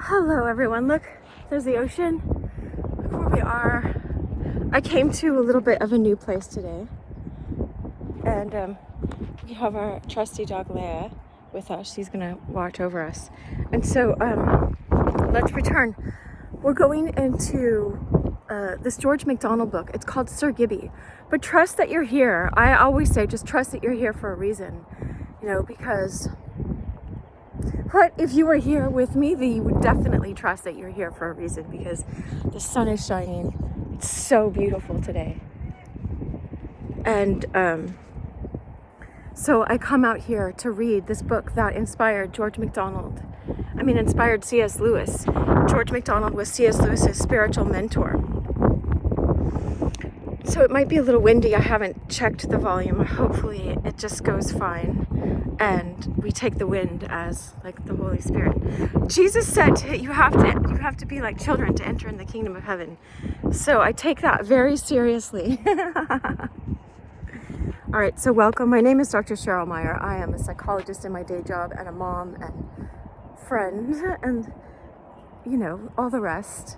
Hello everyone, look, there's the ocean. Look where we are. I came to a little bit of a new place today. And we have our trusty dog Leia with us. She's gonna watch over us. And so let's return. We're going into this George MacDonald book. It's called Sir Gibbie. But trust that you're here. I always say just trust that you're here for a reason. You know, because but if you were here with me, then you would definitely trust that you're here for a reason, because the sun is shining. It's so beautiful today. And so I come out here to read this book that inspired inspired C.S. Lewis. George MacDonald was C.S. Lewis's spiritual mentor. So it might be a little windy. I haven't checked the volume. Hopefully it just goes fine. And we take the wind as like the Holy Spirit. Jesus said you have to be like children to enter in the kingdom of heaven. So I take that very seriously. All right, so welcome. My name is Dr. Cheryl Meyer. I am a psychologist in my day job and a mom and friend and, you know, all the rest.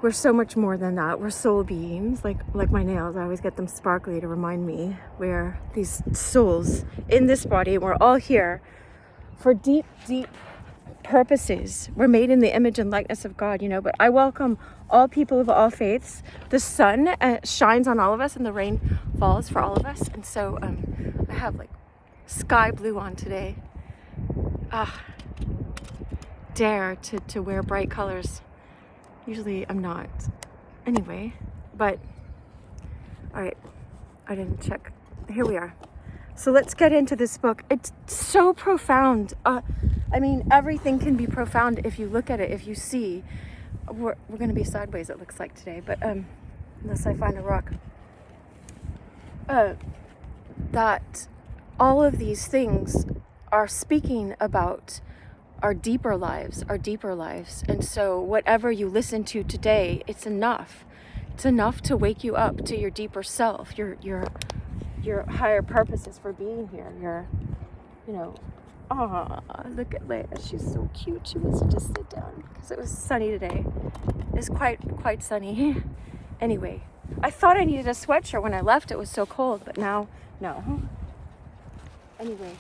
We're so much more than that. We're soul beings, like my nails. I always get them sparkly to remind me we're these souls in this body. We're all here for deep, deep purposes. We're made in the image and likeness of God, you know, but I welcome all people of all faiths. The sun shines on all of us and the rain falls for all of us. And so I have like sky blue on today. Dare to wear bright colors. Usually I'm not. Anyway, but all right, I didn't check. Here we are. So let's get into this book. It's so profound. Everything can be profound if you look at it, if you see. We're going to be sideways, it looks like today, but unless I find a rock. That all of these things are speaking about our deeper lives. And so whatever you listen to today, it's enough. It's enough to wake you up to your deeper self, your higher purposes for being here. Look at Leia. She's so cute. She wants to just sit down because it was sunny today. It's quite sunny. Anyway, I thought I needed a sweatshirt when I left. It was so cold, but now, no. Anyway.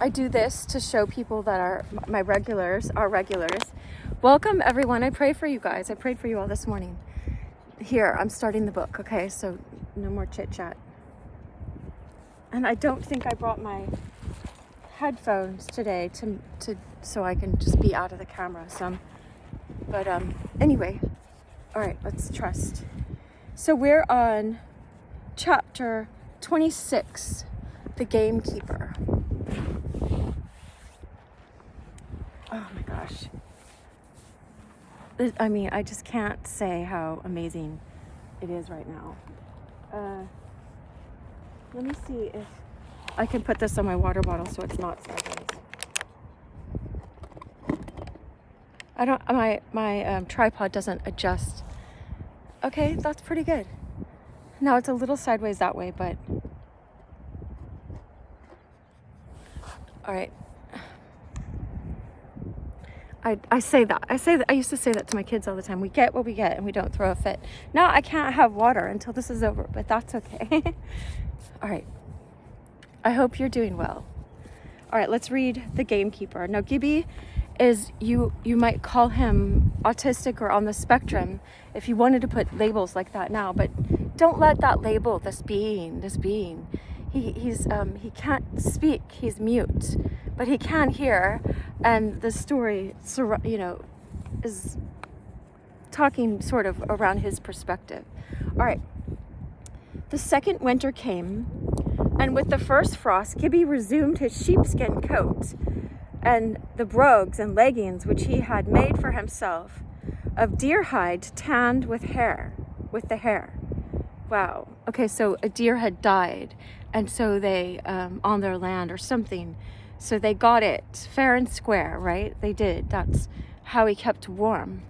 I do this to show people that are my regulars, our regulars. Welcome, everyone. I pray for you guys. I prayed for you all this morning. Here, I'm starting the book, okay? So no more chit-chat. And I don't think I brought my headphones today so I can just be out of the camera some. But anyway, all right, let's trust. So we're on chapter 26, The Gamekeeper. Oh my gosh. I just can't say how amazing it is right now. Let me see if I can put this on my water bottle so it's not sideways. My tripod doesn't adjust. Okay, that's pretty good. Now it's a little sideways that way, but all right. I used to say that to my kids all the time. We get what we get and we don't throw a fit. Now I can't have water until this is over, but that's okay. All right. I hope you're doing well. All right, let's read The Gamekeeper. Now, Gibbie is, you might call him autistic or on the spectrum if you wanted to put labels like that now, but don't let that label this being. He can't speak, he's mute, but he can hear, and the story, is talking sort of around his perspective. All right. The second winter came, and with the first frost, Gibbie resumed his sheepskin coat and the brogues and leggings which he had made for himself of deer hide tanned with the hair. Wow. Okay, so a deer had died, and so they, on their land or something, so they got it fair and square, right? They did. That's how he kept warm.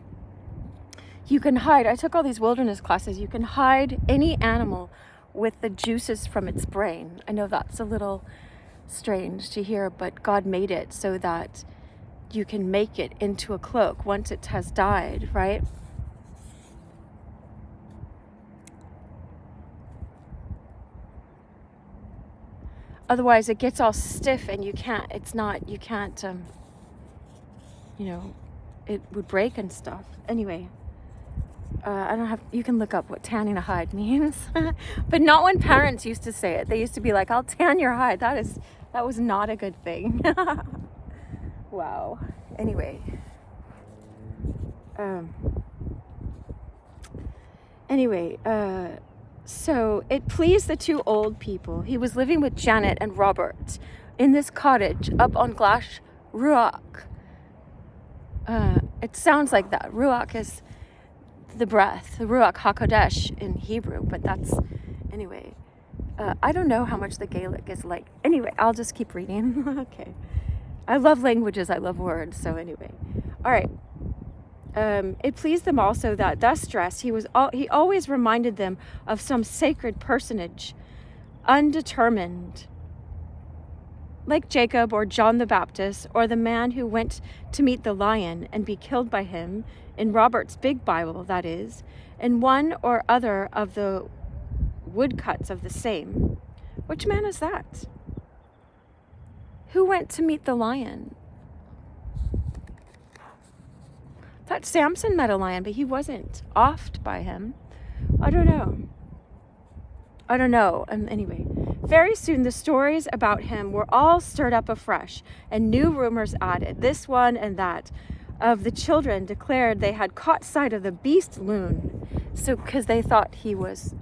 You can hide, I took all these wilderness classes, you can hide any animal with the juices from its brain. I know that's a little strange to hear, but God made it so that you can make it into a cloak once it has died, right? Otherwise it gets all stiff and you can't, it would break and stuff. Anyway, you can look up what tanning a hide means, but not when parents used to say it. They used to be like, I'll tan your hide. That was not a good thing. Wow. Anyway. So it pleased the two old people. He was living with Janet and Robert in this cottage up on Glash Ruach. It sounds like that. Ruach is the breath, the Ruach HaKodesh in Hebrew, but anyway. I don't know how much the Gaelic is like. Anyway, I'll just keep reading. Okay. I love languages, I love words, so anyway. All right. It pleased them also that thus dressed, he always reminded them of some sacred personage, undetermined, like Jacob or John the Baptist, or the man who went to meet the lion and be killed by him, in Robert's big Bible, that is, in one or other of the woodcuts of the same. Which man is that? Who went to meet the lion? Thought Samson met a lion, but he wasn't offed by him. I don't know. Anyway, very soon the stories about him were all stirred up afresh, and new rumors added, this one and that, of the children declared they had caught sight of the beast loon. So, because they thought he was,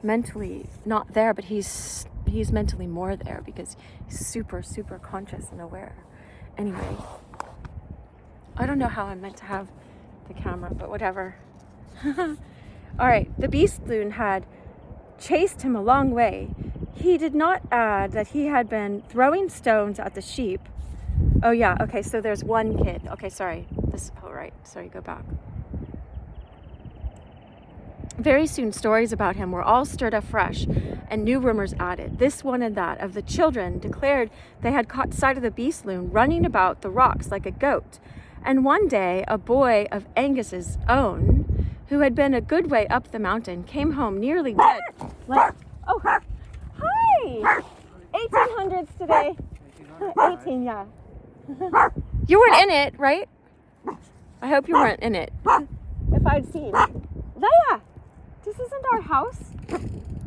mentally not there, but he's mentally more there because he's super, super conscious and aware. Anyway, I don't know how I'm meant to have the camera, but whatever. All right, the beast loon had chased him a long way. He did not add that he had been throwing stones at the sheep. Oh yeah, okay, so there's one kid. Okay, sorry. Go back. Very soon stories about him were all stirred afresh, and new rumors added. This one and that of the children declared they had caught sight of the beast loon running about the rocks like a goat. And one day a boy of Angus's own, who had been a good way up the mountain, came home nearly dead. Oh, hi! 1800s today. 18, yeah. You weren't in it, right? I hope you weren't in it. If I'd seen. Leia! This isn't our house.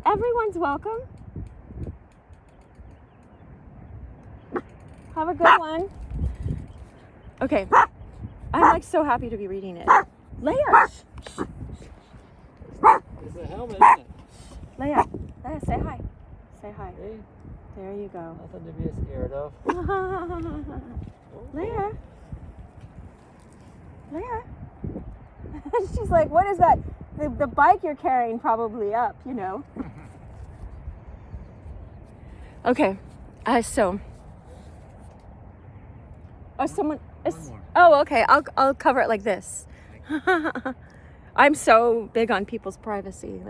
Everyone's welcome. Have a good one. Okay. I'm so happy to be reading it. Leia! It's a helmet, isn't it? Leia, say hi. Say hi. Hey. There you go. Nothing to be scared of. Leia. She's like, what is that? The bike you're carrying probably up, Okay. Someone is. Oh, okay. I'll cover it like this. I'm so big on people's privacy.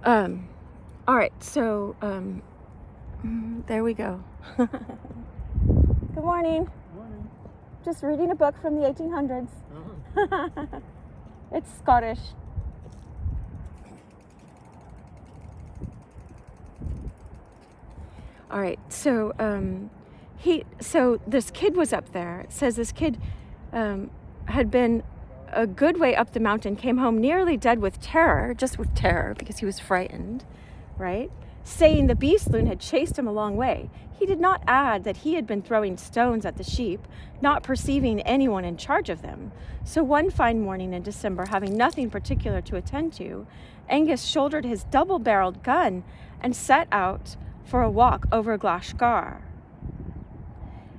All right. So, there we go. Good morning. Morning. Just reading a book from the 1800s. Uh-huh. It's Scottish. All right. So, this kid was up there. It says this kid had been a good way up the mountain, came home nearly dead with terror, because he was frightened, right? Saying the beast loon had chased him a long way. He did not add that he had been throwing stones at the sheep, not perceiving anyone in charge of them. So one fine morning in December, having nothing particular to attend to, Angus shouldered his double-barreled gun and set out for a walk over Glashgar,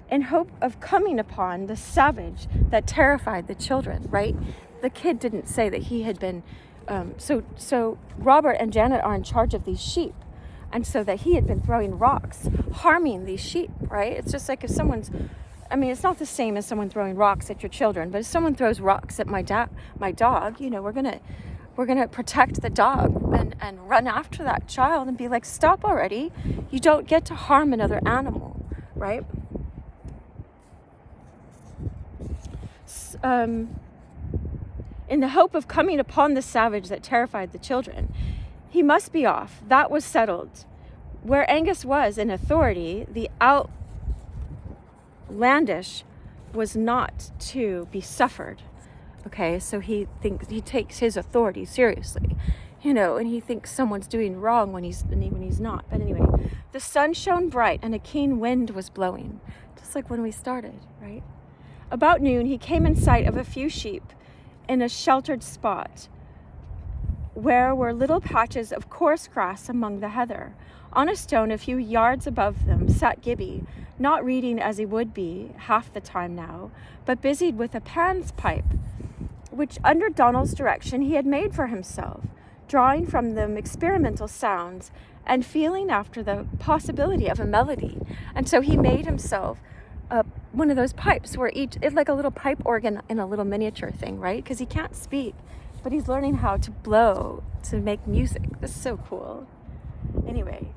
in hope of coming upon the savage that terrified the children, right? The kid didn't say that he had been, so Robert and Janet are in charge of these sheep, and so that he had been throwing rocks, harming these sheep, right? It's just like if someone's, it's not the same as someone throwing rocks at your children, but if someone throws rocks at my dog, we're gonna, we're going to protect the dog and run after that child and be like, stop already. You don't get to harm another animal, right? In the hope of coming upon the savage that terrified the children, he must be off. That was settled. Where Angus was in authority, the outlandish was not to be suffered. Okay, so he takes his authority seriously, and he thinks someone's doing wrong when he's not. But anyway, the sun shone bright and a keen wind was blowing, just like when we started, right? About noon, he came in sight of a few sheep in a sheltered spot where were little patches of coarse grass among the heather. On a stone a few yards above them sat Gibbie, not reading as he would be half the time now, but busied with a Pan's pipe, which under Donald's direction he had made for himself, drawing from them experimental sounds and feeling after the possibility of a melody. And so he made himself one of those pipes where it's like a little pipe organ in a little miniature thing, right? Because he can't speak, but he's learning how to blow to make music. This is so cool. Anyway,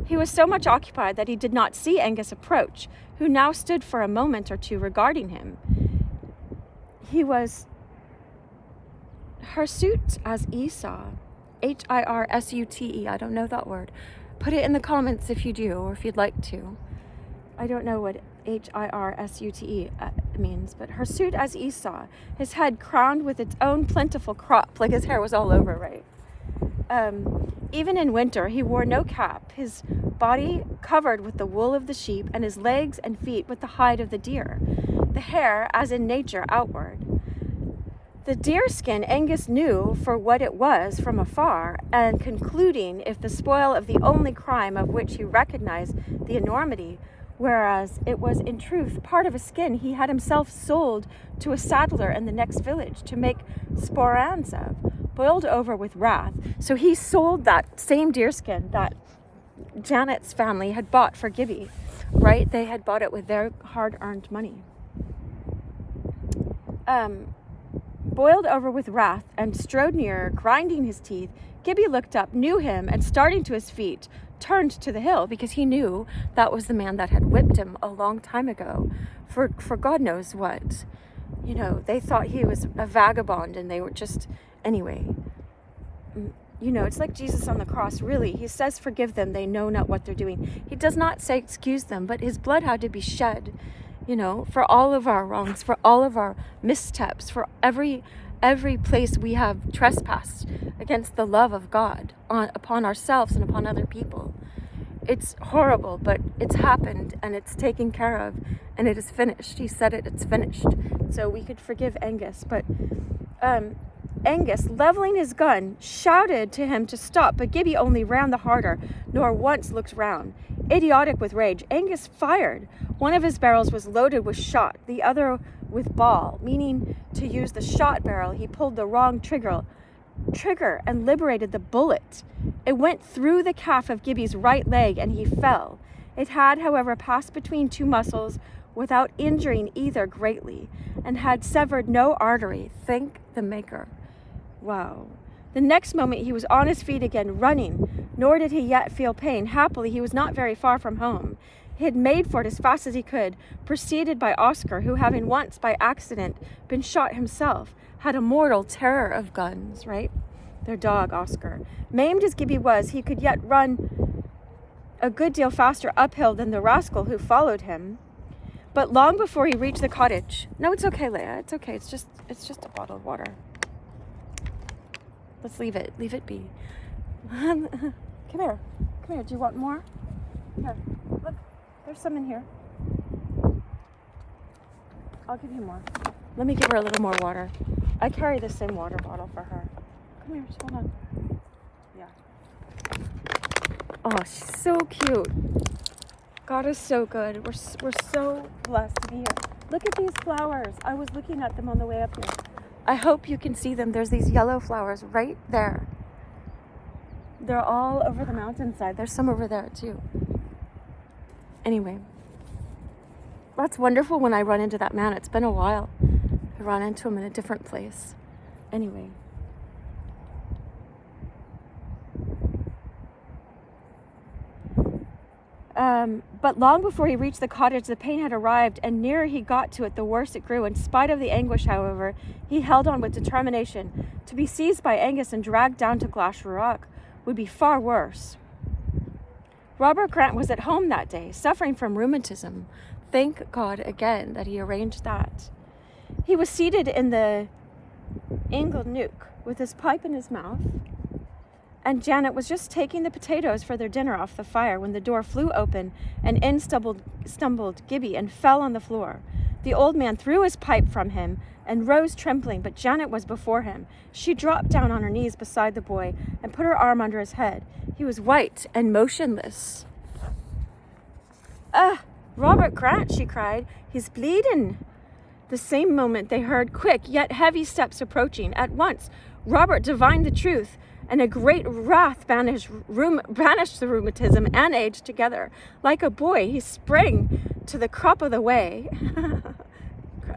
he was so much occupied that he did not see Angus approach, who now stood for a moment or two regarding him. He was hirsute as Esau, Hirsute. I don't know that word. Put it in the comments if you do, or if you'd like to. I don't know what Hirsute means, but hirsute as Esau, his head crowned with its own plentiful crop, like his hair was all over, right? Even in winter, he wore no cap, his body covered with the wool of the sheep, and his legs and feet with the hide of the deer, the hair, as in nature, outward. The deer skin Angus knew for what it was from afar, and concluding if the spoil of the only crime of which he recognized the enormity, whereas it was in truth part of a skin he had himself sold to a saddler in the next village to make sporrans of, boiled over with wrath. So he sold that same deer skin that Janet's family had bought for Gibbie, right? They had bought it with their hard-earned money. Boiled over with wrath and strode nearer, grinding his teeth, Gibbie looked up, knew him, and starting to his feet, turned to the hill because he knew that was the man that had whipped him a long time ago for God knows what. They thought he was a vagabond and they were just, anyway. It's like Jesus on the cross, really. He says, forgive them, they know not what they're doing. He does not say excuse them, but his blood had to be shed, for all of our wrongs, for all of our missteps, for every place we have trespassed against the love of God upon ourselves and upon other people. It's horrible, but it's happened and it's taken care of and it is finished. He said it's finished. So we could forgive Angus, but Angus, leveling his gun, shouted to him to stop, but Gibbie only ran the harder, nor once looked round. Idiotic with rage, Angus fired. One of his barrels was loaded with shot, the other with ball. Meaning to use the shot barrel, he pulled the wrong trigger and liberated the bullet. It went through the calf of Gibbie's right leg and he fell. It had, however, passed between two muscles without injuring either greatly, and had severed no artery. Thank the Maker. Wow. The next moment he was on his feet again, running, nor did he yet feel pain. Happily, he was not very far from home. He had made for it as fast as he could, preceded by Oscar, who, having once by accident been shot himself, had a mortal terror of guns, right? Their dog, Oscar. Maimed as Gibbie was, he could yet run a good deal faster uphill than the rascal who followed him. But long before he reached the cottage... No, it's okay, Leia. It's okay. It's just a bottle of water. Let's leave it. Leave it be. Come here. Come here. Do you want more? Here. Look. There's some in here. I'll give you more. Let me give her a little more water. I carry the same water bottle for her. Come here. Just hold on. Yeah. Oh, she's so cute. God is so good. We're so blessed to be here. Look at these flowers. I was looking at them on the way up here. I hope you can see them. There's these yellow flowers right there. They're all over the mountainside. There's some over there too. Anyway, that's wonderful when I run into that man. It's been a while. I ran into him in a different place. Anyway, But long before he reached the cottage, the pain had arrived, and nearer he got to it, the worse it grew. In spite of the anguish, however, he held on with determination. To be seized by Angus and dragged down to Glashruach would be far worse. Robert Grant was at home that day, suffering from rheumatism. Thank God again that he arranged that. He was seated in the ingle nook with his pipe in his mouth, and Janet was just taking the potatoes for their dinner off the fire when the door flew open and in stumbled Gibbie and fell on the floor. The old man threw his pipe from him and rose trembling, but Janet was before him. She dropped down on her knees beside the boy and put her arm under his head. He was white and motionless. Robert Grant, she cried. He's bleeding. The same moment they heard quick yet heavy steps approaching. At once, Robert divined the truth, and a great wrath banished the rheumatism and age together. Like a boy, he sprang to the crop of the way,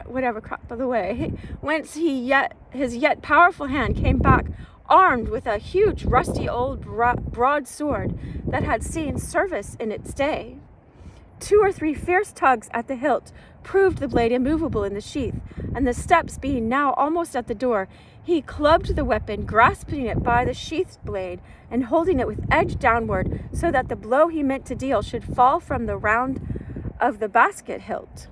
whatever crop of the way, whence his yet powerful hand came back, armed with a huge, rusty old broadsword that had seen service in its day. 2 or 3 fierce tugs at the hilt proved the blade immovable in the sheath, and the steps being now almost at the door, he clubbed the weapon, grasping it by the sheathed blade and holding it with edge downward so that the blow he meant to deal should fall from the round of the basket hilt.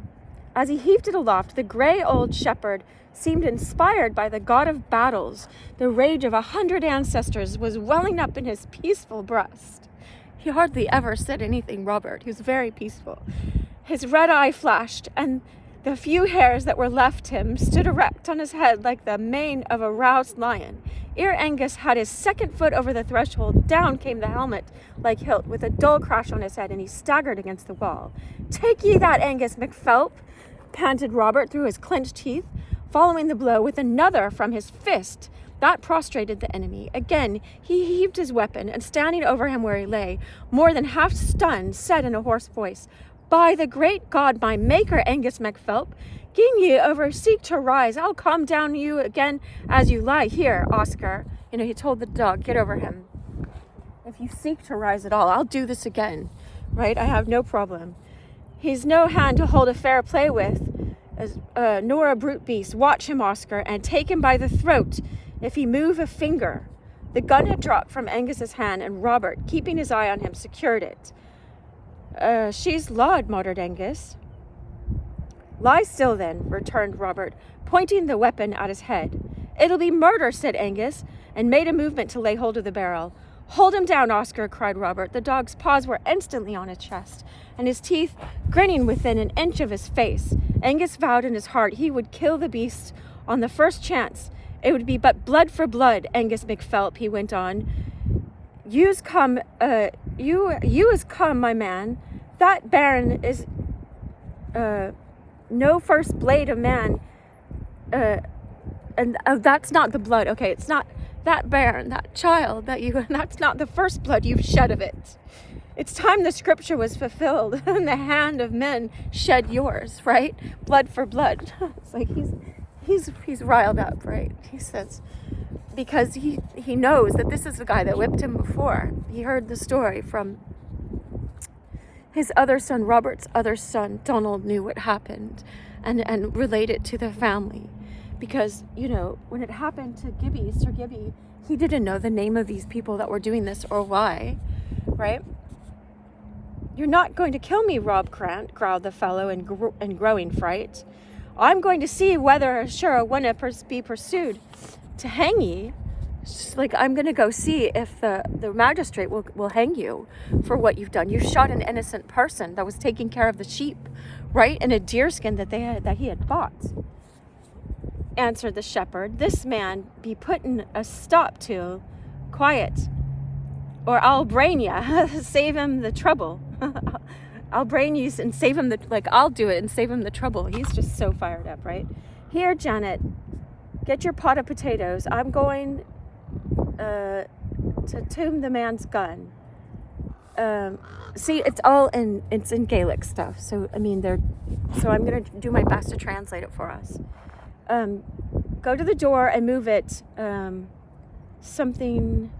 As he heaved it aloft, the grey old shepherd seemed inspired by the god of battles. The rage of 100 ancestors was welling up in his peaceful breast. He hardly ever said anything, Robert. He was very peaceful. His red eye flashed, and the few hairs that were left him stood erect on his head like the mane of a roused lion. Ere Angus had his second foot over the threshold, down came the helmet like hilt with a dull crash on his head, and he staggered against the wall. "Take ye that, Angus MacPhelp," panted Robert through his clenched teeth, following the blow with another from his fist. That prostrated the enemy. Again, he heaved his weapon, and standing over him where he lay, more than half stunned, said in a hoarse voice, "By the great God, my maker, Angus MacPhelp, gin ye ever seek to rise, I'll come down you again as you lie. Here, Oscar." He told the dog, "Get over him. If you seek to rise at all, I'll do this again, right? I have no problem. He's no hand to hold a fair play with, nor a brute beast. Watch him, Oscar, and take him by the throat if he move a finger." The gun had dropped from Angus's hand, and Robert, keeping his eye on him, secured it. "She's lawed," muttered Angus. "Lie still, then," returned Robert, pointing the weapon at his head. "It'll be murder," said Angus, and made a movement to lay hold of the barrel. "Hold him down, Oscar," cried Robert. The dog's paws were instantly on his chest, and his teeth grinning within an inch of his face. Angus vowed in his heart he would kill the beast on the first chance. It would be but blood for blood, Angus MacPhelp, he went on. You is come, my man. That bairn is no first blade of man, and that's not the blood. Okay, it's not that bairn, that child that's not the first blood you've shed of it. It's time the scripture was fulfilled, and the hand of men shed yours, right? Blood for blood. It's like he's riled up, right? He says, because he knows that this is the guy that whipped him before. He heard the story from his other son, Robert's other son. Donald knew what happened and related to the family. Because, when it happened to Gibbie, Sir Gibbie, he didn't know the name of these people that were doing this or why, right? "You're not going to kill me, Rob Grant," growled the fellow in growing fright. "I'm going to see whether sure I want to be pursued to hang ye. It's just like, I'm going to go see if the magistrate will hang you for what you've done. You shot an innocent person that was taking care of the sheep, right? In a deerskin that he had bought," answered the shepherd. "This man be putting a stop to. Quiet, or I'll brain ya. Save him the trouble." I'll brain you and save him I'll do it and save him the trouble. He's just so fired up, right? "Here, Janet, get your pot of potatoes. I'm going to tomb the man's gun." See, it's in Gaelic stuff. So, so I'm going to do my best to translate it for us. Go to the door and move it, something,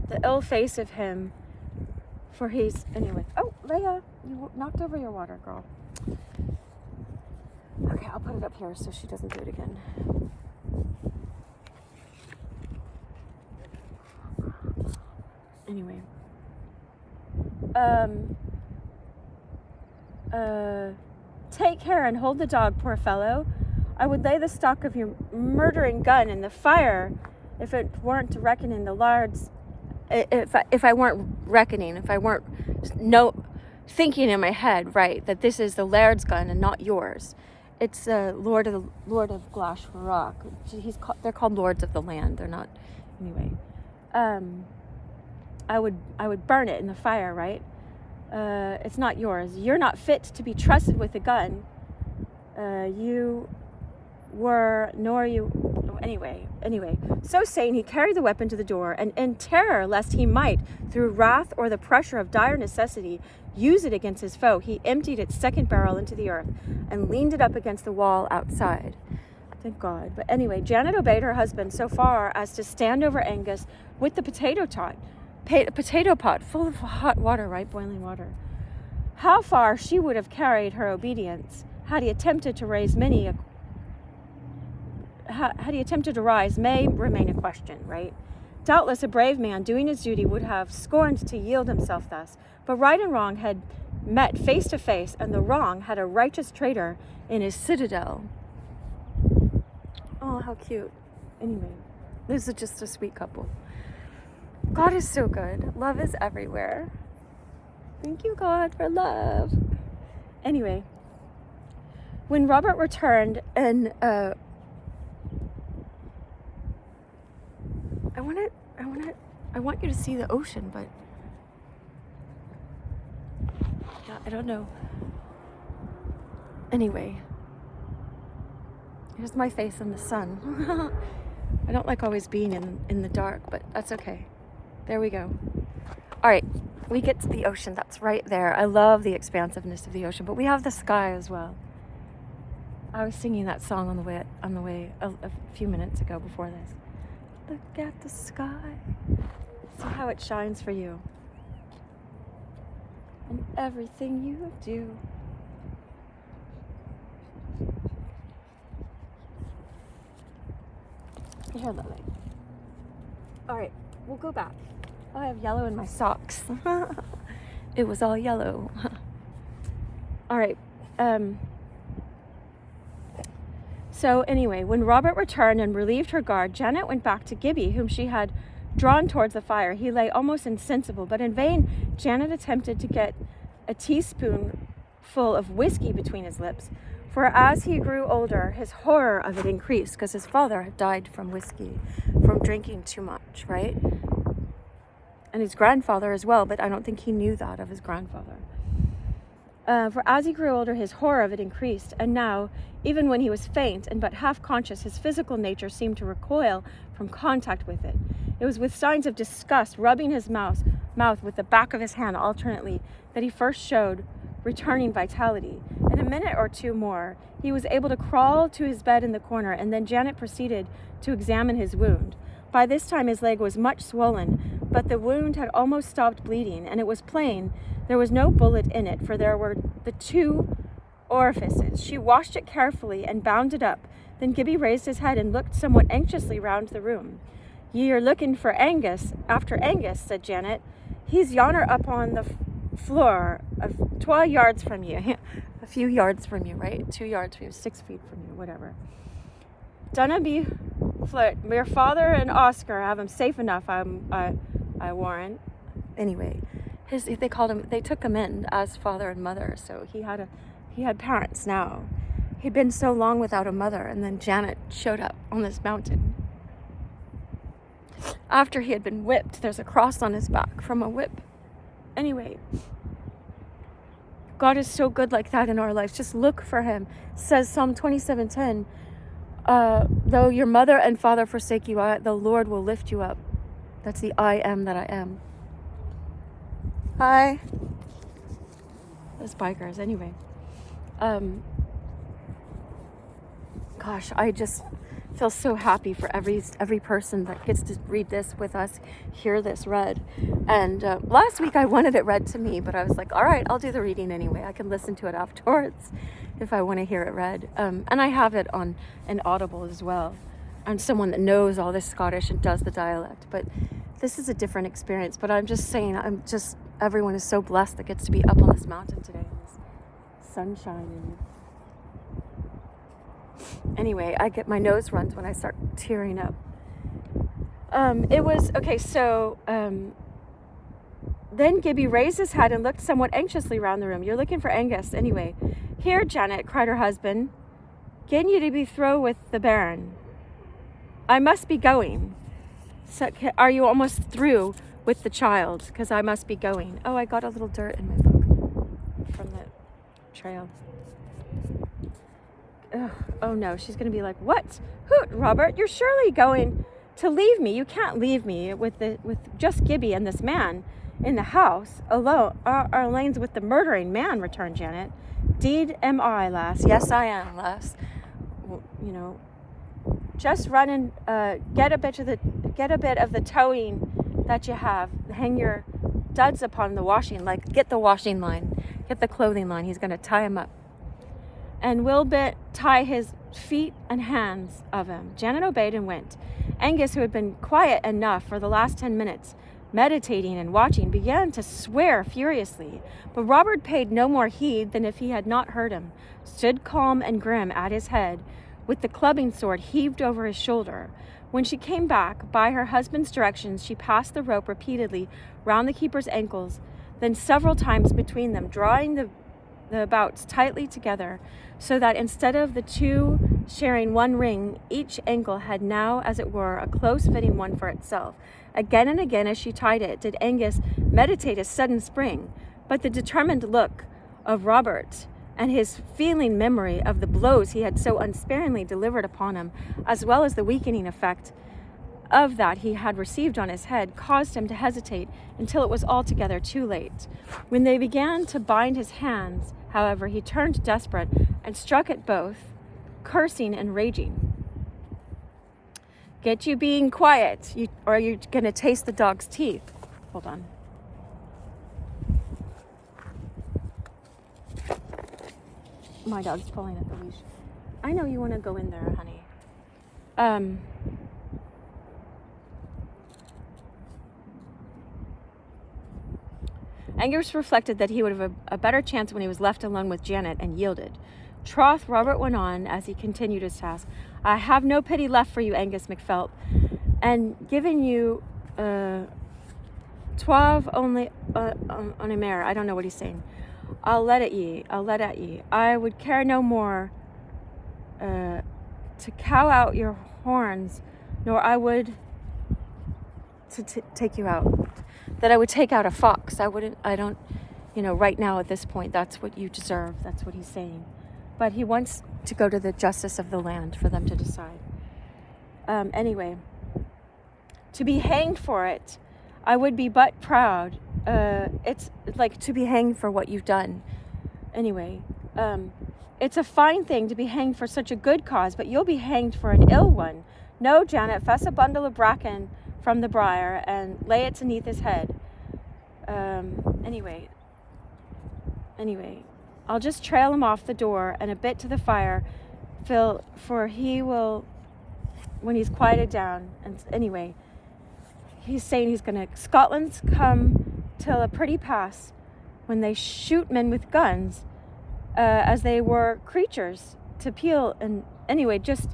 the ill face of him, for he's, anyway. Oh, Leia, you knocked over your water, girl. Okay, I'll put it up here so she doesn't do it again. Anyway. Take care and hold the dog, poor fellow. I would lay the stock of your murdering gun in the fire if it weren't to reckon in the lards. If I weren't thinking in my head, right, that this is the laird's gun and not yours. It's Lord of Glash Rock. They're called lords of the land. They're not. Anyway, I would burn it in the fire, right? It's not yours. You're not fit to be trusted with a gun. You were, nor you. Oh, anyway. So saying, he carried the weapon to the door, and in terror lest he might, through wrath or the pressure of dire necessity, use it against his foe, he emptied its second barrel into the earth and leaned it up against the wall outside. Thank God. But anyway, Janet obeyed her husband so far as to stand over Angus with the potato pot full of hot water, right? Boiling water. How far she would have carried her obedience had he attempted to rise may remain a question, right? Doubtless a brave man doing his duty would have scorned to yield himself thus, but right and wrong had met face to face, and the wrong had a righteous traitor in his citadel. Oh, how cute. Anyway, this is just a sweet couple. God is so good. Love is everywhere. Thank you, God, for love. Anyway, when Robert returned and I want you to see the ocean, but yeah, I don't know. Anyway, here's my face in the sun. I don't like always being in the dark, but that's okay. There we go. All right, we get to the ocean. That's right there. I love the expansiveness of the ocean, but we have the sky as well. I was singing that song on the way a few minutes ago before this. Look at the sky. See how it shines for you. And everything you do. Here, Lily. All right, we'll go back. Oh, I have yellow in my socks. It was all yellow. All right. So anyway, when Robert returned and relieved her guard, Janet went back to Gibbie, whom she had drawn towards the fire. He lay almost insensible, but in vain Janet attempted to get a teaspoonful of whiskey between his lips. For as he grew older, his horror of it increased, because his father had died from whiskey, from drinking too much, right? And his grandfather as well, but I don't think he knew that of his grandfather. For as he grew older, his horror of it increased, and now, even when he was faint and but half conscious, his physical nature seemed to recoil from contact with it. It was with signs of disgust, rubbing his mouth with the back of his hand alternately, that he first showed returning vitality. In a minute or two more, he was able to crawl to his bed in the corner, and then Janet proceeded to examine his wound. By this time his leg was much swollen, but the wound had almost stopped bleeding, and it was plain there was no bullet in it, for there were the two orifices. She washed it carefully and bound it up. Then Gibbie raised his head and looked somewhat anxiously round the room. "Ye are looking for after Angus," said Janet. "He's yonner up on the floor of 12 yards from you." A few yards from you, right? 2 yards from you, 6 feet from you, whatever. "Dunna be flirt. Your father and Oscar have him safe enough, I warrant." Anyway, they took him in as father and mother, so he had parents now. He'd been so long without a mother, and then Janet showed up on this mountain. After he had been whipped, there's a cross on his back from a whip. Anyway, God is so good like that in our lives. Just look for him. It says Psalm 27:10, though your mother and father forsake you, the Lord will lift you up. That's the I am that I am. Hi. Those bikers. Anyway. Gosh, feel so happy for every person that gets to read this with us, hear this read. And last week I wanted it read to me, but I was like, all right, I'll do the reading anyway. I can listen to it afterwards if I want to hear it read. And I have it on an Audible as well. I'm someone that knows all this Scottish and does the dialect, but this is a different experience. But I'm just saying, everyone is so blessed that gets to be up on this mountain today in this sunshine. And anyway, I get my nose runs when I start tearing up. Then Gibbie raised his head and looked somewhat anxiously round the room. You're looking for Angus, anyway. Here, Janet, cried her husband. Gin you to be through with the Baron. I must be going. So, are you almost through with the child? Because I must be going. Oh, I got a little dirt in my book from the trail. Ugh. Oh no, she's going to be like, what? Hoot, Robert, you're surely going to leave me. You can't leave me with just Gibbie and this man in the house alone. Our lanes with the murdering man, returned Janet. Deed am I, lass. Yes, I am, lass. You know, just run and get a bit of the towing that you have. Hang your duds upon the washing, like get the washing line, get the clothing line. He's going to tie him up. And Wilbit tie his feet and hands of him. Janet obeyed and went. Angus, who had been quiet enough for the last 10 minutes, meditating and watching, began to swear furiously. But Robert paid no more heed than if he had not heard him, stood calm and grim at his head, with the clubbing sword heaved over his shoulder. When she came back, by her husband's directions, she passed the rope repeatedly round the keeper's ankles, then several times between them, drawing the bouts tightly together, so that instead of the two sharing one ring, each ankle had now, as it were, a close-fitting one for itself. Again and again, as she tied it, did Angus meditate a sudden spring, but the determined look of Robert and his feeling memory of the blows he had so unsparingly delivered upon him, as well as the weakening effect of that he had received on his head, caused him to hesitate until it was altogether too late. When they began to bind his hands, however, he turned desperate and struck at both, cursing and raging. Get you being quiet, or you're going to taste the dog's teeth. Hold on. My dog's pulling at the leash. I know you want to go in there, honey. Angus reflected that he would have a better chance when he was left alone with Janet, and yielded. Troth, Robert went on as he continued his task. I have no pity left for you, Angus McPhelp, and given you 12 only on a mare. I don't know what he's saying. I'll let at ye. I would care no more to cow out your horns, nor I would to take you out. That I would take out a fox. I don't, right now at this point, that's what you deserve. That's what he's saying. But he wants to go to the justice of the land for them to decide. Anyway, to be hanged for it, I would be but proud. It's like to be hanged for what you've done. Anyway, it's a fine thing to be hanged for such a good cause, but you'll be hanged for an ill one. No, Janet, fess a bundle of bracken from the briar and lay it beneath his head. Anyway, I'll just trail him off the door and a bit to the fire, for he will, when he's quieted down. And anyway, he's saying he's gonna. Scotland's come till a pretty pass when they shoot men with guns, as they were creatures to peel. And anyway, just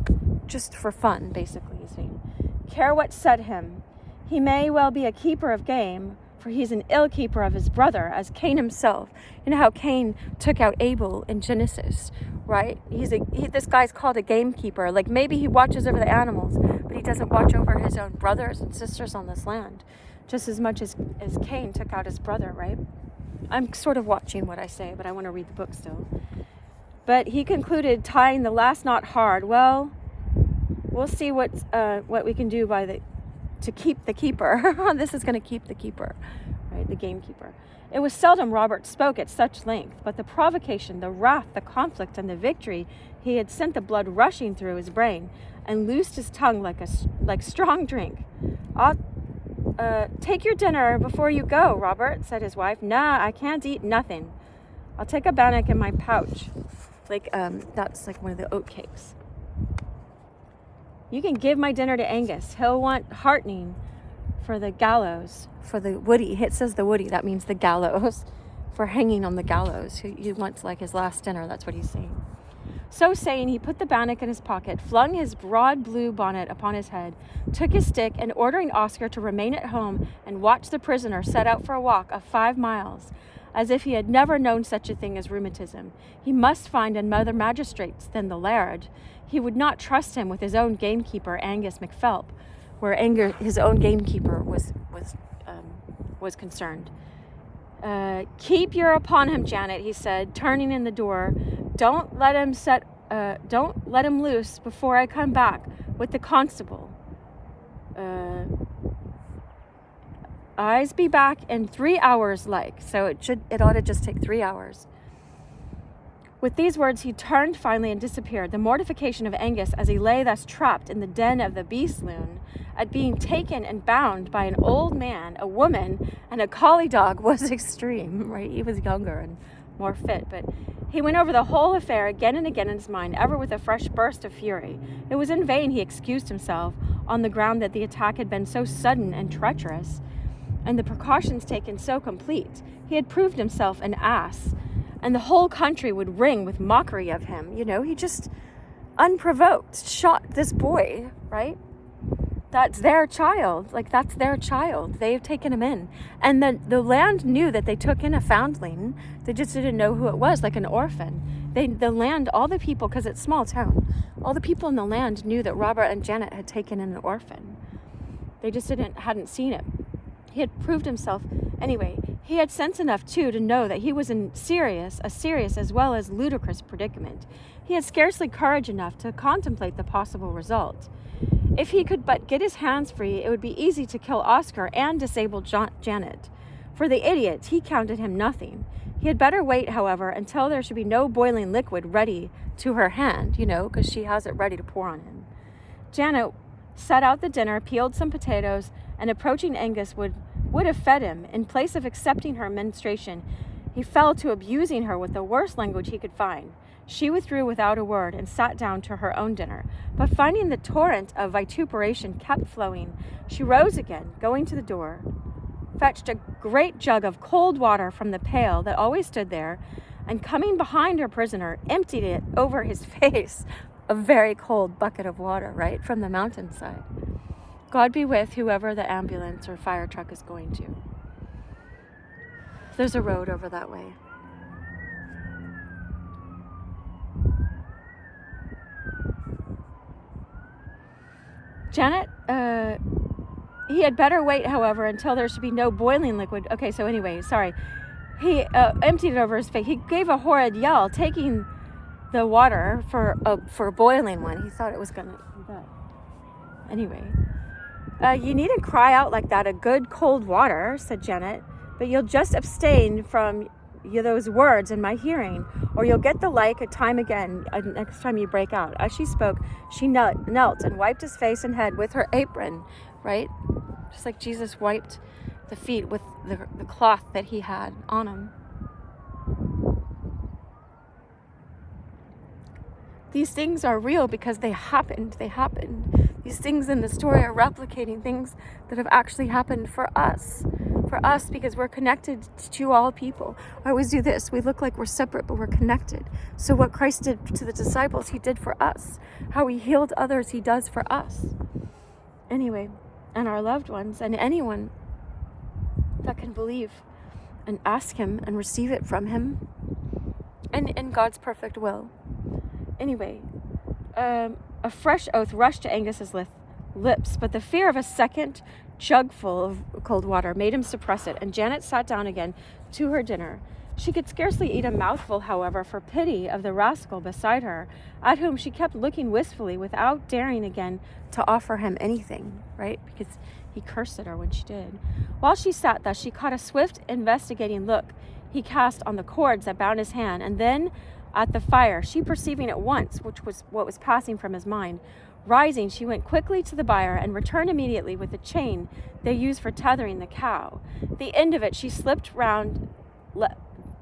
for fun, basically, he's saying. Care what said him. He may well be a keeper of game, for he's an ill keeper of his brother, as Cain himself. You know how Cain took out Abel in Genesis, right? This guy's called a gamekeeper. Like, maybe he watches over the animals, but he doesn't watch over his own brothers and sisters on this land, just as much as Cain took out his brother, right? I'm sort of watching what I say, but I want to read the book still. But he concluded, tying the last knot hard. Well, we'll see what we can do to keep the keeper. This is going to keep the keeper, right? right? The gamekeeper. It was seldom Robert spoke at such length, but the provocation, the wrath, the conflict, and the victory he had sent the blood rushing through his brain and loosed his tongue like strong drink. Take your dinner before you go, Robert, said his wife. Nah, I can't eat nothing. I'll take a bannock in my pouch. That's like one of the oat cakes. You can give my dinner to Angus. He'll want heartening for the gallows, for the woody. It says the woody, that means the gallows, for hanging on the gallows. He wants like his last dinner, that's what he's saying. So saying, he put the bannock in his pocket, flung his broad blue bonnet upon his head, took his stick, and ordering Oscar to remain at home and watch the prisoner, set out for a walk of 5 miles, as if he had never known such a thing as rheumatism. He must find another magistrate than the laird. He would not trust him with his own gamekeeper, Angus MacPhelp, where his own gamekeeper was concerned. Keep your upon him, Janet, he said, turning in the door. Don't let him loose before I come back with the constable. Eyes be back in 3 hours, like. So it ought to just take 3 hours. With these words, he turned finally and disappeared. The mortification of Angus as he lay thus trapped in the den of the beast loon at being taken and bound by an old man, a woman, and a collie dog was extreme, right? He was younger and more fit, but he went over the whole affair again and again in his mind, ever with a fresh burst of fury. It was in vain he excused himself on the ground that the attack had been so sudden and treacherous, and the precautions taken so complete. He had proved himself an ass, and the whole country would ring with mockery of him. You know, he just unprovoked shot this boy, right? That's their child. Like, that's their child. They've taken him in. And the land knew that they took in a foundling. They just didn't know who it was, like an orphan. The land, all the people, because it's a small town, all the people in the land knew that Robert and Janet had taken in an orphan. They just hadn't seen it. He had proved himself. Anyway, he had sense enough, too, to know that he was in a serious as well as ludicrous predicament. He had scarcely courage enough to contemplate the possible result. If he could but get his hands free, it would be easy to kill Oscar and disable Janet. For the idiot, he counted him nothing. He had better wait, however, until there should be no boiling liquid ready to her hand, because she has it ready to pour on him. Janet set out the dinner, peeled some potatoes, and approaching Angus would have fed him. In place of accepting her ministration, he fell to abusing her with the worst language he could find. She withdrew without a word and sat down to her own dinner. But finding the torrent of vituperation kept flowing, she rose again, going to the door, fetched a great jug of cold water from the pail that always stood there, and coming behind her prisoner, emptied it over his face. A very cold bucket of water, right, from the mountainside. God be with whoever the ambulance or fire truck is going to. There's a road over that way. Janet, he had better wait, however, until there should be no boiling liquid. Okay, so anyway, sorry. He emptied it over his face. He gave a horrid yell, taking the water for a boiling one. He thought it was going to do that. Anyway, you needn't cry out like that, a good cold water, said Janet, but you'll just abstain from those words in my hearing, or you'll get the like a time again next time you break out. As she spoke, she knelt and wiped his face and head with her apron, right? Just like Jesus wiped the feet with the cloth that he had on him. These things are real because they happened. These things in the story are replicating things that have actually happened for us. For us, because we're connected to all people. I always do this. We look like we're separate, but we're connected. So what Christ did to the disciples, he did for us. How he healed others, he does for us. Anyway, and our loved ones, and anyone that can believe and ask him and receive it from him, and in God's perfect will. Anyway, a fresh oath rushed to Angus's lips, but the fear of a second jugful of cold water made him suppress it, and Janet sat down again to her dinner. She could scarcely eat a mouthful, however, for pity of the rascal beside her, at whom she kept looking wistfully without daring again to offer him anything, right? Because He cursed at her when she did. While she sat thus, she caught a swift, investigating look he cast on the cords that bound his hand, and then at the fire. She perceiving at once which was what was passing from his mind. Rising, she went quickly to the byre and returned immediately with the chain they used for tethering the cow. The end of it she slipped round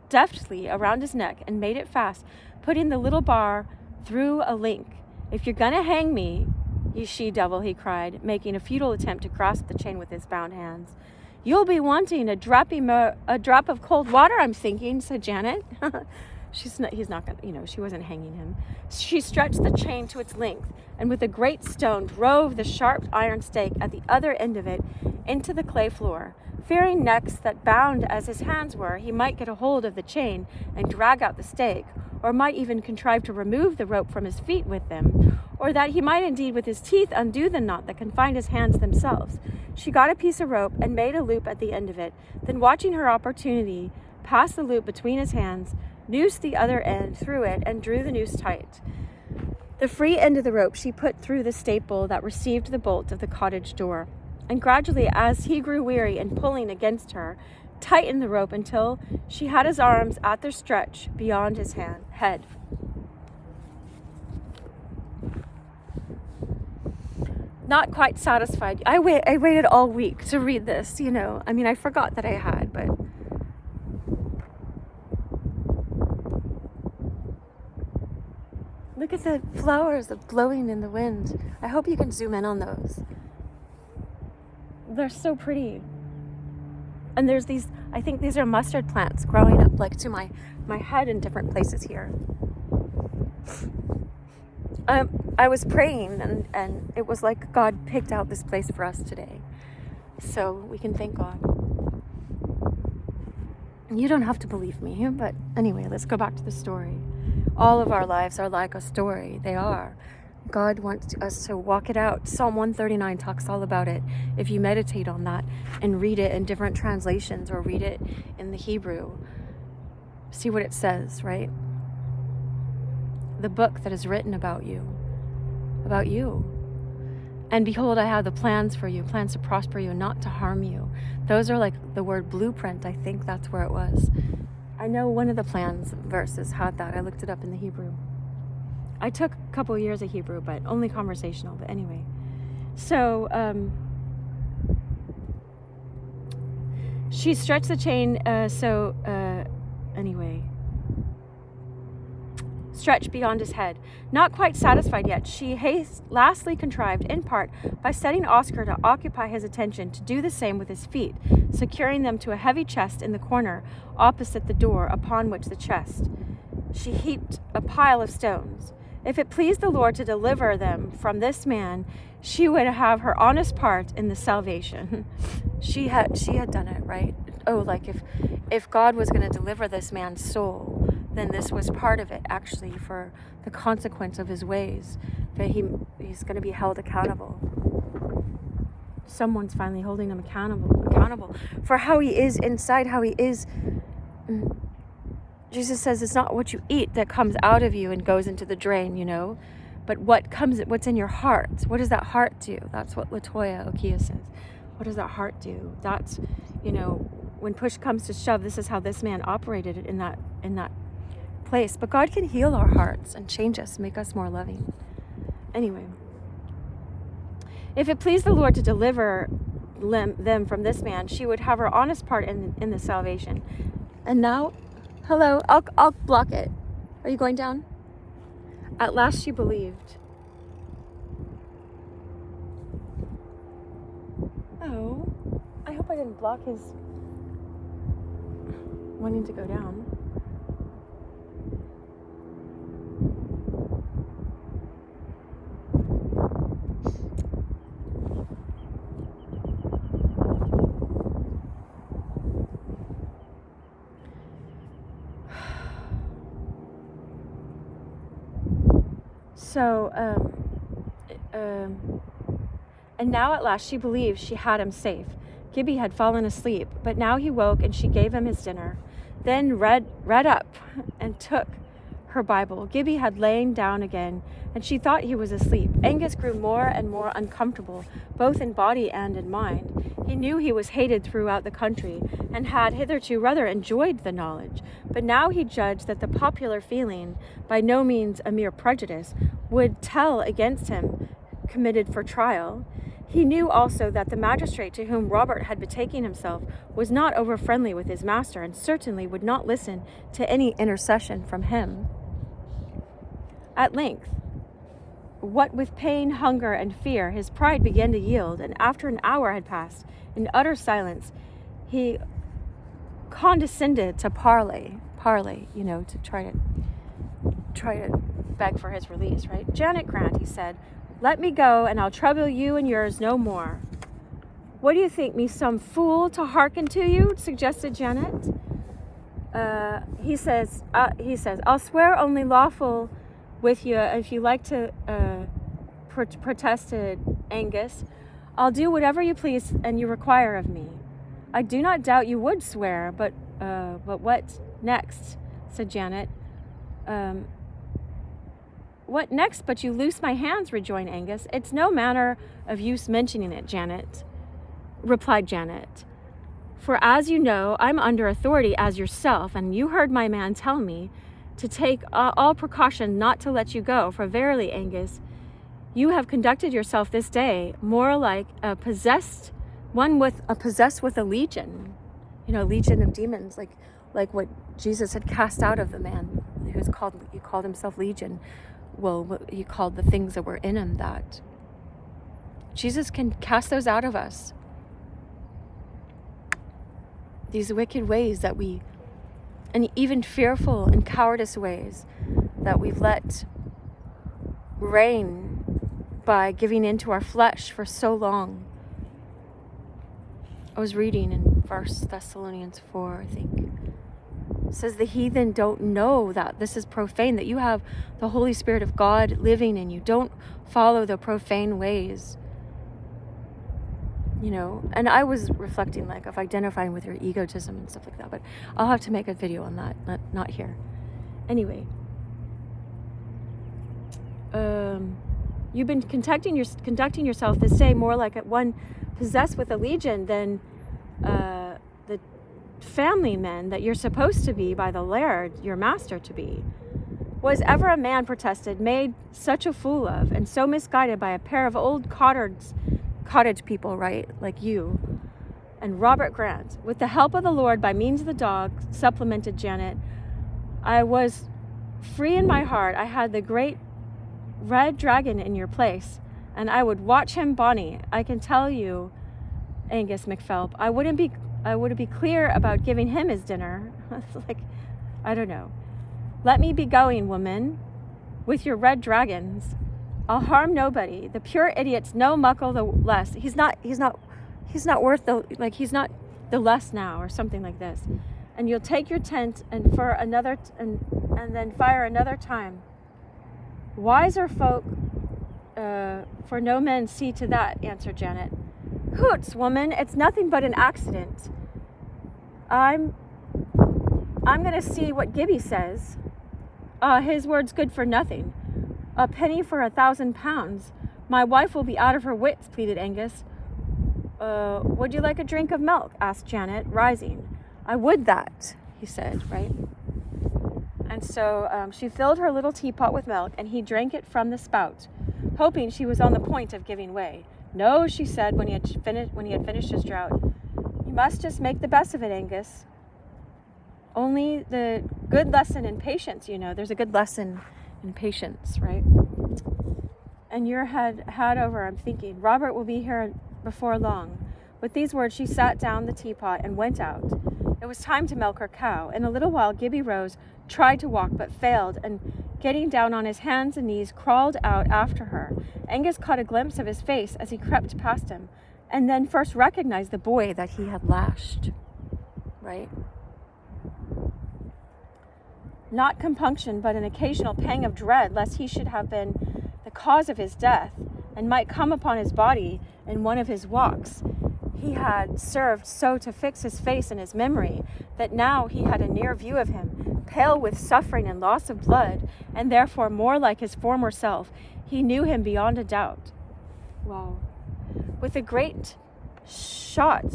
deftly around his neck and made it fast, putting the little bar through a link. "If you're gonna hang me, you she-devil," he cried, making a futile attempt to grasp the chain with his bound hands. "You'll be wanting a drop of cold water, I'm thinking," said Janet. He's not gonna, she wasn't hanging him. She stretched the chain to its length, and with a great stone drove the sharp iron stake at the other end of it into the clay floor, fearing next that, bound as his hands were, he might get a hold of the chain and drag out the stake, or might even contrive to remove the rope from his feet with them, or that he might indeed with his teeth undo the knot that confined his hands themselves. She got a piece of rope and made a loop at the end of it, then watching her opportunity, passed the loop between his hands, noosed the other end through it, and drew the noose tight. The free end of the rope she put through the staple that received the bolt of the cottage door, and gradually, as he grew weary in pulling against her, tightened the rope until she had his arms at their stretch beyond his head. Not quite satisfied. I waited all week to read this, I forgot that I had, but look at the flowers blowing in the wind. I hope you can zoom in on those. They're so pretty. And there's these, I think these are mustard plants growing up like to my head in different places here. I was praying and it was like God picked out this place for us today. So we can thank God. You don't have to believe me, but anyway, let's go back to the story. All of our lives are like a story. They are. God wants us to walk it out. Psalm 139 talks all about it. If you meditate on that and read it in different translations or read it in the Hebrew, see what it says, right? The book that is written about you. And behold, I have the plans for you, plans to prosper you and not to harm you. Those are like the word blueprint. I think that's where it was. I know one of the plans verses had that. I looked it up in the Hebrew. I took a couple of years of Hebrew, but only conversational. But anyway, so she stretched the chain. Stretched beyond his head. Not quite satisfied yet, she lastly contrived, in part, by setting Oscar to occupy his attention, to do the same with his feet, securing them to a heavy chest in the corner opposite the door, upon which the chest she heaped a pile of stones. If it pleased the Lord to deliver them from this man, she would have her honest part in the salvation. She had done it, right? Oh, like if God was going to deliver this man's soul, then this was part of it, actually, for the consequence of his ways, that he's going to be held accountable. Someone's finally holding him accountable for how he is inside, how he is. Jesus says it's not what you eat that comes out of you and goes into the drain, but what's in your heart. What does that heart do? That's what Latoya Okia says. What does that heart do? That's, when push comes to shove, this is how this man operated in that place. But God can heal our hearts and change us, make us more loving. Anyway, if it pleased the Lord to deliver them from this man, she would have her honest part in the salvation. And now, hello, I'll block it. Are you going down? At last she believed. Oh, I hope I didn't block his wanting to go down. So, and now at last she believed she had him safe. Gibbie had fallen asleep, but now he woke and she gave him his dinner, then read up and took her Bible. Gibbie had lain down again, and she thought he was asleep. Angus grew more and more uncomfortable, both in body and in mind. He knew he was hated throughout the country, and had hitherto rather enjoyed the knowledge. But now he judged that the popular feeling, by no means a mere prejudice, would tell against him, committed for trial. He knew also that the magistrate to whom Robert had betaken himself was not over-friendly with his master, and certainly would not listen to any intercession from him. At length, what with pain, hunger, and fear, his pride began to yield, and after an hour had passed, in utter silence, he condescended to parley, to try to beg for his release, right? Janet Grant, he said, let me go, and I'll trouble you and yours no more. What do you think, me some fool to hearken to you? Suggested Janet. He says, I'll swear only lawful with you if you like to, protested Angus. I'll do whatever you please and you require of me. I do not doubt you would swear, but what next? Said Janet. What next but you loose my hands, rejoined Angus. It's no manner of use mentioning it, Janet, replied Janet. For as you know, I'm under authority as yourself, and you heard my man tell me to take all precaution not to let you go, for verily, Angus, you have conducted yourself this day more like a possessed with a legion, legion of demons, like what Jesus had cast out of the man he called himself Legion. Well, he called the things that were in him that. Jesus can cast those out of us. These wicked ways that and even fearful and cowardice ways that we've let reign by giving into our flesh for so long. I was reading in 1 Thessalonians 4, I think. It says the heathen don't know that this is profane, that you have the Holy Spirit of God living in you. Don't follow the profane ways. And I was reflecting of identifying with your egotism and stuff like that, but I'll have to make a video on that, not here. Anyway, you've been conducting yourself this day more like one possessed with a legion than the family men that you're supposed to be by the laird, your master to be. Was ever a man, protested, made such a fool of, and so misguided by a pair of old cottage people, right, like you and Robert Grant? With the help of the Lord by means of the dog, supplemented Janet, I was free in my heart. I had the great red dragon in your place, and I would watch him bonny. I can tell you, Angus McPhelp, I wouldn't be clear about giving him his dinner. I don't know. Let me be going, woman, with your red dragons. I'll harm nobody. The pure idiot's no muckle the less. He's not worth he's not the less now, or something like this. And you'll take your tent and for another and then fire another time. Wiser folk, for no men see to that, answered Janet. Hoots, woman, it's nothing but an accident. I'm gonna see what Gibbie says. His word's good for nothing. A penny for 1,000 pounds. My wife will be out of her wits, pleaded Angus. Would you like a drink of milk? Asked Janet, rising. I would that, he said, right? And so she filled her little teapot with milk, and he drank it from the spout, hoping she was on the point of giving way. No, she said when he had finished his draught. You must just make the best of it, Angus. Only the good lesson in patience, There's a good lesson in patience, right? And your head over, I'm thinking, Robert will be here before long. With these words, she sat down the teapot and went out. It was time to milk her cow. In a little while, Gibbie rose, tried to walk, but failed, and getting down on his hands and knees, crawled out after her. Angus caught a glimpse of his face as he crept past him, and then first recognized the boy that he had lashed, right? Not compunction, but an occasional pang of dread, lest he should have been the cause of his death, and might come upon his body in one of his walks. He had served so to fix his face in his memory, that now he had a near view of him, pale with suffering and loss of blood, and therefore more like his former self. He knew him beyond a doubt. Wow. With a great shoot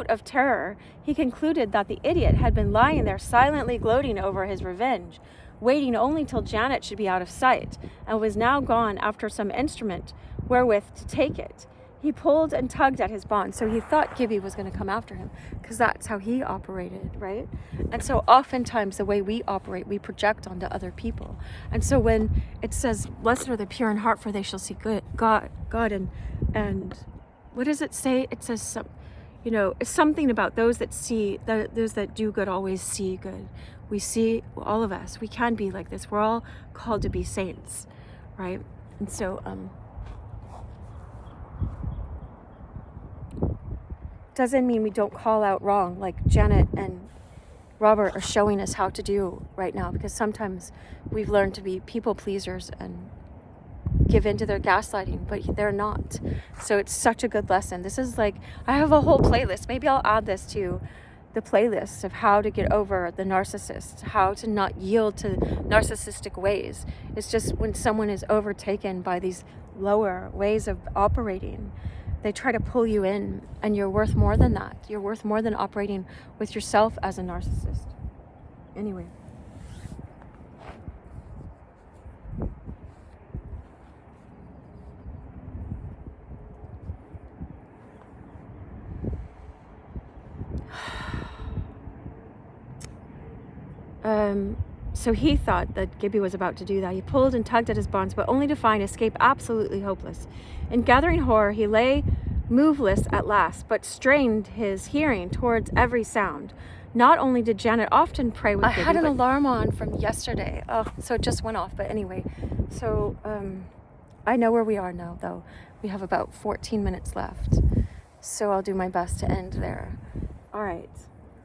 of terror, he concluded that the idiot had been lying there silently gloating over his revenge, waiting only till Janet should be out of sight, and was now gone after some instrument wherewith to take it. He pulled and tugged at his bonds. So he thought Gibbie was going to come after him, because that's how he operated, right? And so oftentimes the way we operate, we project onto other people. And so when it says, blessed are the pure in heart, for they shall see God, and what does it say? It says, it's something about those that see, those that do good always see good. We see, all of us, we can be like this. We're all called to be saints, right? And so, doesn't mean we don't call out wrong, like Janet and Robert are showing us how to do right now, because sometimes we've learned to be people pleasers and give into their gaslighting, but they're not. So it's such a good lesson. This is like, I have a whole playlist. Maybe I'll add this to the playlist of how to get over the narcissist, how to not yield to narcissistic ways. It's just when someone is overtaken by these lower ways of operating, they try to pull you in, and you're worth more than that. You're worth more than operating with yourself as a narcissist. Anyway. So he thought that Gibbie was about to do that. He pulled and tugged at his bonds, but only to find escape absolutely hopeless. In gathering horror, he lay moveless at last, but strained his hearing towards every sound. Not only did Janet often pray with Gibbie, I had an alarm on from yesterday. Oh, so it just went off. But anyway, so I know where we are now, though. We have about 14 minutes left. So I'll do my best to end there. All right,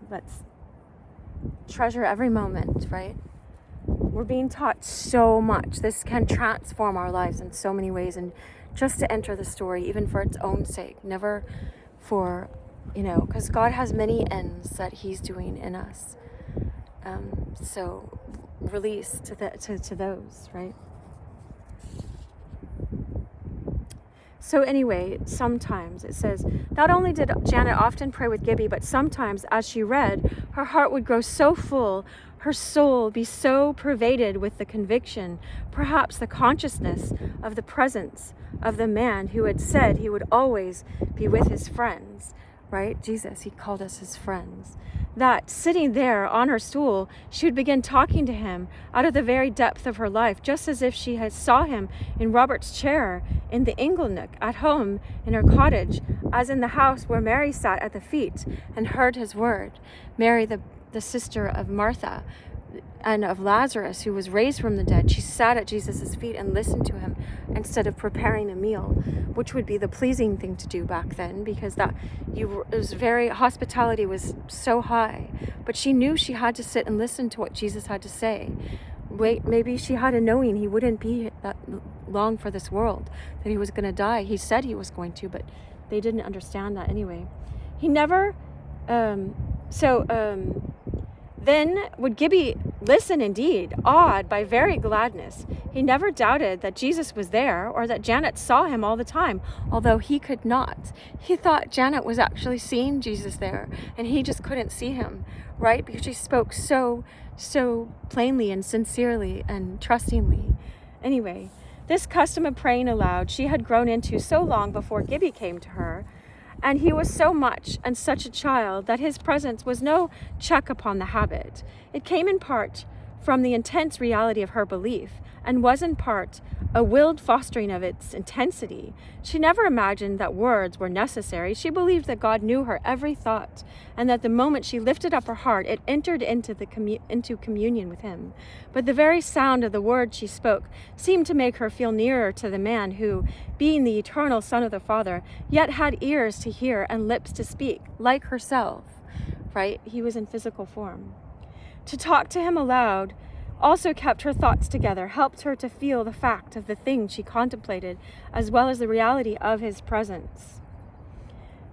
let's treasure every moment, right? We're being taught so much. This can transform our lives in so many ways, and just to enter the story, even for its own sake, never for, because God has many ends that he's doing in us. So release to those, right? So anyway, sometimes it says, not only did Janet often pray with Gibbie, but sometimes as she read, her heart would grow so full, her soul be so pervaded with the conviction, perhaps the consciousness of the presence of the man who had said he would always be with his friends, right? Jesus, he called us his friends. That sitting there on her stool, she would begin talking to him out of the very depth of her life, just as if she had saw him in Robert's chair in the inglenook at home in her cottage, as in the house where Mary sat at the feet and heard his word. Mary, the sister of Martha and of Lazarus, who was raised from the dead, she sat at Jesus' feet and listened to him instead of preparing a meal, which would be the pleasing thing to do back then, because hospitality was so high. But she knew she had to sit and listen to what Jesus had to say. Maybe she had a knowing he wouldn't be that long for this world, that he was going to die. He said he was going to, but they didn't understand that anyway. He never, Then would Gibbie listen indeed, awed by very gladness. He never doubted that Jesus was there, or that Janet saw him all the time, although he could not. He thought Janet was actually seeing Jesus there, and he just couldn't see him, right? Because she spoke so plainly and sincerely and trustingly. Anyway, this custom of praying aloud she had grown into so long before Gibbie came to her, and he was so much and such a child that his presence was no check upon the habit. It came in part from the intense reality of her belief, and was in part a willed fostering of its intensity. She never imagined that words were necessary. She believed that God knew her every thought, and that the moment she lifted up her heart, it entered into communion with him. But the very sound of the words she spoke seemed to make her feel nearer to the man who, being the eternal Son of the Father, yet had ears to hear and lips to speak, like herself, right? He was in physical form. To talk to him aloud also kept her thoughts together, helped her to feel the fact of the thing she contemplated, as well as the reality of his presence.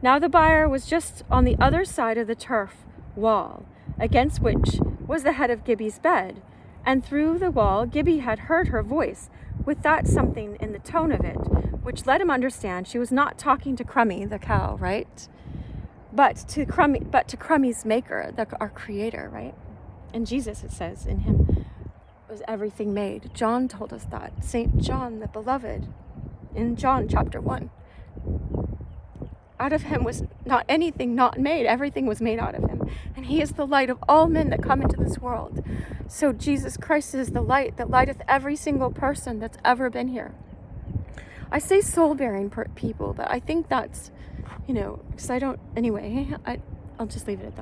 Now the byre was just on the other side of the turf wall, against which was the head of Gibbie's bed, and through the wall Gibbie had heard her voice, with that something in the tone of it, which let him understand she was not talking to Crummy, the cow, right? But to Crummy's maker, our creator, right? And Jesus, it says, in him was everything made. John told us that. St. John, the beloved, in John chapter 1. Out of him was not anything not made. Everything was made out of him. And he is the light of all men that come into this world. So Jesus Christ is the light that lighteth every single person that's ever been here. I say soul-bearing people, but I think that's, because I don't, anyway, I'll just leave it at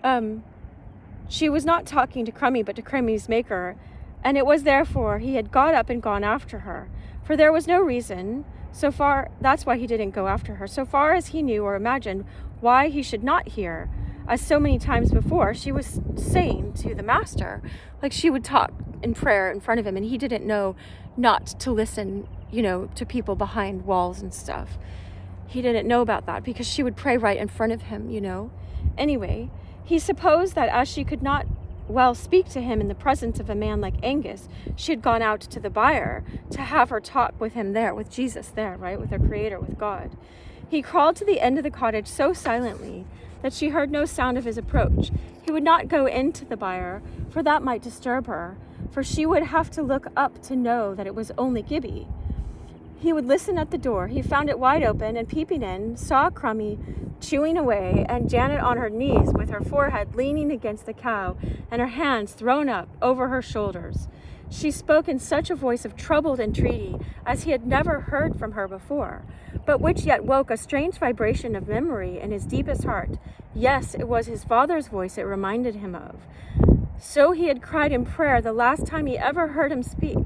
that. She was not talking to Crummy, but to Crummy's maker, and it was therefore he had got up and gone after her. For there was no reason, so far, that's why he didn't go after her. So far as he knew or imagined why he should not hear, as so many times before, she was saying to the master, like she would talk in prayer in front of him, and he didn't know not to listen, to people behind walls and stuff. He didn't know about that because she would pray right in front of him, Anyway, he supposed that as she could not well speak to him in the presence of a man like Angus, she had gone out to the byre to have her talk with him there, with Jesus there, right, with her creator, with God. He crawled to the end of the cottage so silently that she heard no sound of his approach. He would not go into the byre, for that might disturb her, for she would have to look up to know that it was only Gibbie. He would listen at the door. He found it wide open, and peeping in, saw Crummy chewing away, and Janet on her knees with her forehead leaning against the cow and her hands thrown up over her shoulders. She spoke in such a voice of troubled entreaty as he had never heard from her before, but which yet woke a strange vibration of memory in his deepest heart. Yes, it was his father's voice it reminded him of. So he had cried in prayer the last time he ever heard him speak.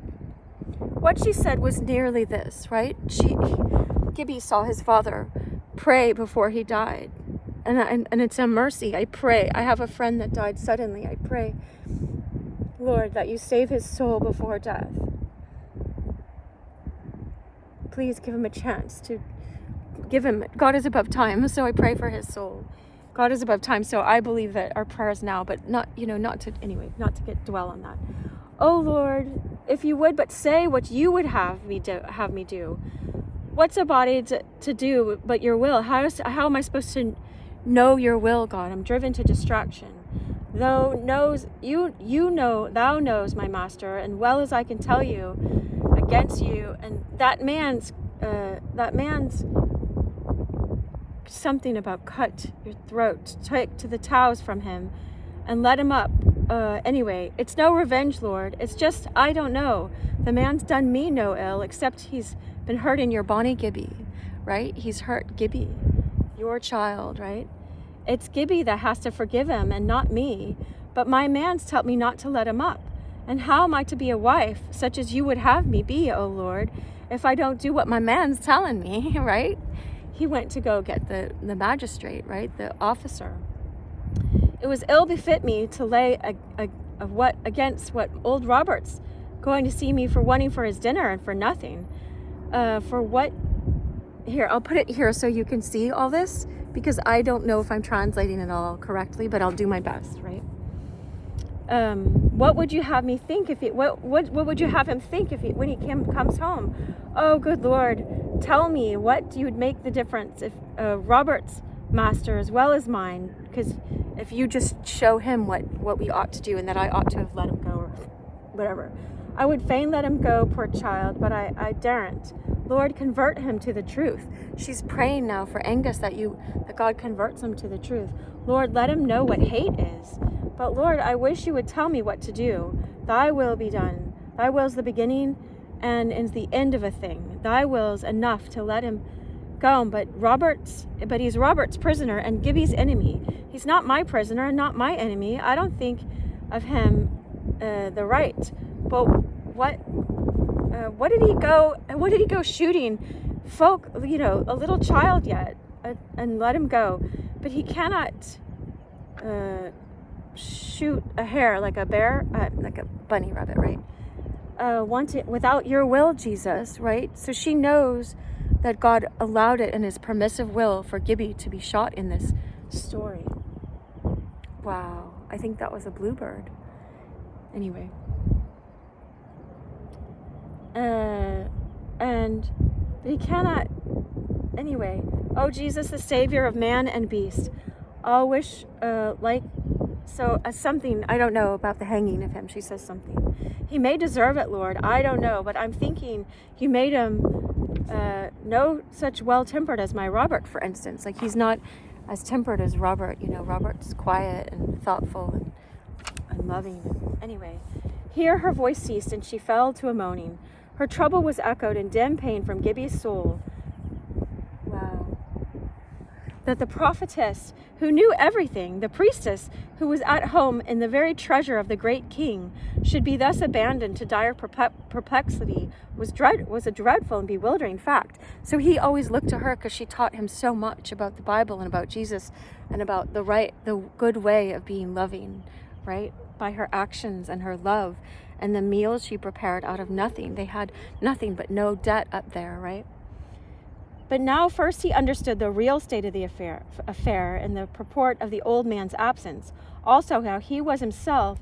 What she said was nearly this, right? Gibbie saw his father pray before he died. And it's a mercy. I pray. I have a friend that died suddenly. I pray, Lord, that you save his soul before death. Please give him a chance to give him. God is above time, so I pray for his soul. God is above time, so I believe that our prayers now, but not to dwell on that. Oh Lord, if you would but say what you would have me do. What's a body to do but your will? How am I supposed to know your will, God? I'm driven to distraction. Thou knows my master, and well as I can tell you against you, and that man's something about cut your throat, take to the towels from him, and let him up. Anyway, it's no revenge, Lord. It's just, I don't know. The man's done me no ill, except he's been hurting your bonny Gibbie, right? He's hurt Gibbie, your child, right? It's Gibbie that has to forgive him and not me. But my man's told me not to let him up. And how am I to be a wife, such as you would have me be, O Lord, if I don't do what my man's telling me, right? He went to go get the magistrate, right? The officer. It was ill befit me to lay against what old Robert's going to see me for wanting for his dinner and for nothing. For what? Here, I'll put it here so you can see all this, because I don't know if I'm translating it all correctly, but I'll do my best, right? What would you have me think if what would you have him think when he comes home? Oh, good Lord, tell me what you would make the difference if Robert's master as well as mine, because if you just show him what we ought to do and that I ought to have let him go or whatever. I would fain let him go, poor child, but I daren't. Lord, convert him to the truth. She's praying now for Angus that God converts him to the truth. Lord, let him know what hate is. But Lord, I wish you would tell me what to do. Thy will be done. Thy will's the beginning and is the end of a thing. Thy will's enough to let him go. But he's Robert's prisoner and Gibbie's enemy. He's not my prisoner and not my enemy. I don't think of him the right. But what did he go shooting folk, a little child yet, and let him go? But he cannot shoot a hare like a bear, like a bunny rabbit, right? Want it without your will, Jesus, right? So she knows that God allowed it in his permissive will for Gibbie to be shot in this story. Wow. I think that was a bluebird. Anyway. And he cannot, anyway. Oh, Jesus, the Savior of man and beast. I'll wish, something, I don't know about the hanging of him. She says something. He may deserve it, Lord. I don't know, but I'm thinking you made him no such well-tempered as my Robert, for instance. Like, he's not as tempered as Robert. You know, Robert's quiet and thoughtful and loving. Anyway, here her voice ceased and she fell to a moaning. Her trouble was echoed in dim pain from Gibbie's soul. Wow. That the prophetess who knew everything, the priestess who was at home in the very treasure of the great king, should be thus abandoned to dire perplexity was a dreadful and bewildering fact. So he always looked to her because she taught him so much about the Bible and about Jesus and about the good way of being loving, right? By her actions and her love and the meals she prepared out of nothing. They had nothing but no debt up there, right? But now first he understood the real state of the affair and the purport of the old man's absence. Also how he was himself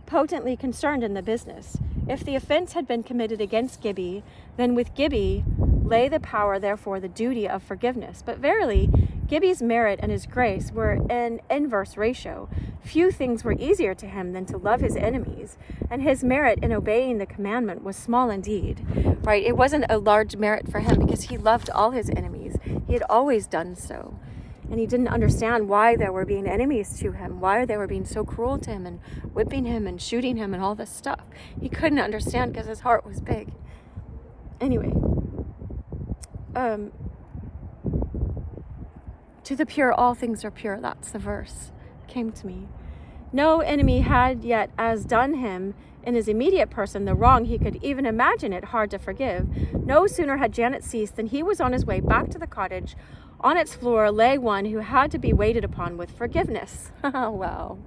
potently concerned in the business. If the offense had been committed against Gibbie, then with Gibbie lay the power, therefore the duty of forgiveness. But verily, Gibbie's merit and his grace were in inverse ratio. Few things were easier to him than to love his enemies, and his merit in obeying the commandment was small indeed. Right? It wasn't a large merit for him because he loved all his enemies. He had always done so. And he didn't understand why there were being enemies to him, why they were being so cruel to him and whipping him and shooting him and all this stuff. He couldn't understand because his heart was big. Anyway, to the pure, all things are pure. That's the verse. Came to me. No enemy had yet as done him in his immediate person the wrong he could even imagine it hard to forgive. No sooner had Janet ceased than he was on his way back to the cottage. On its floor lay one who had to be waited upon with forgiveness. Wow.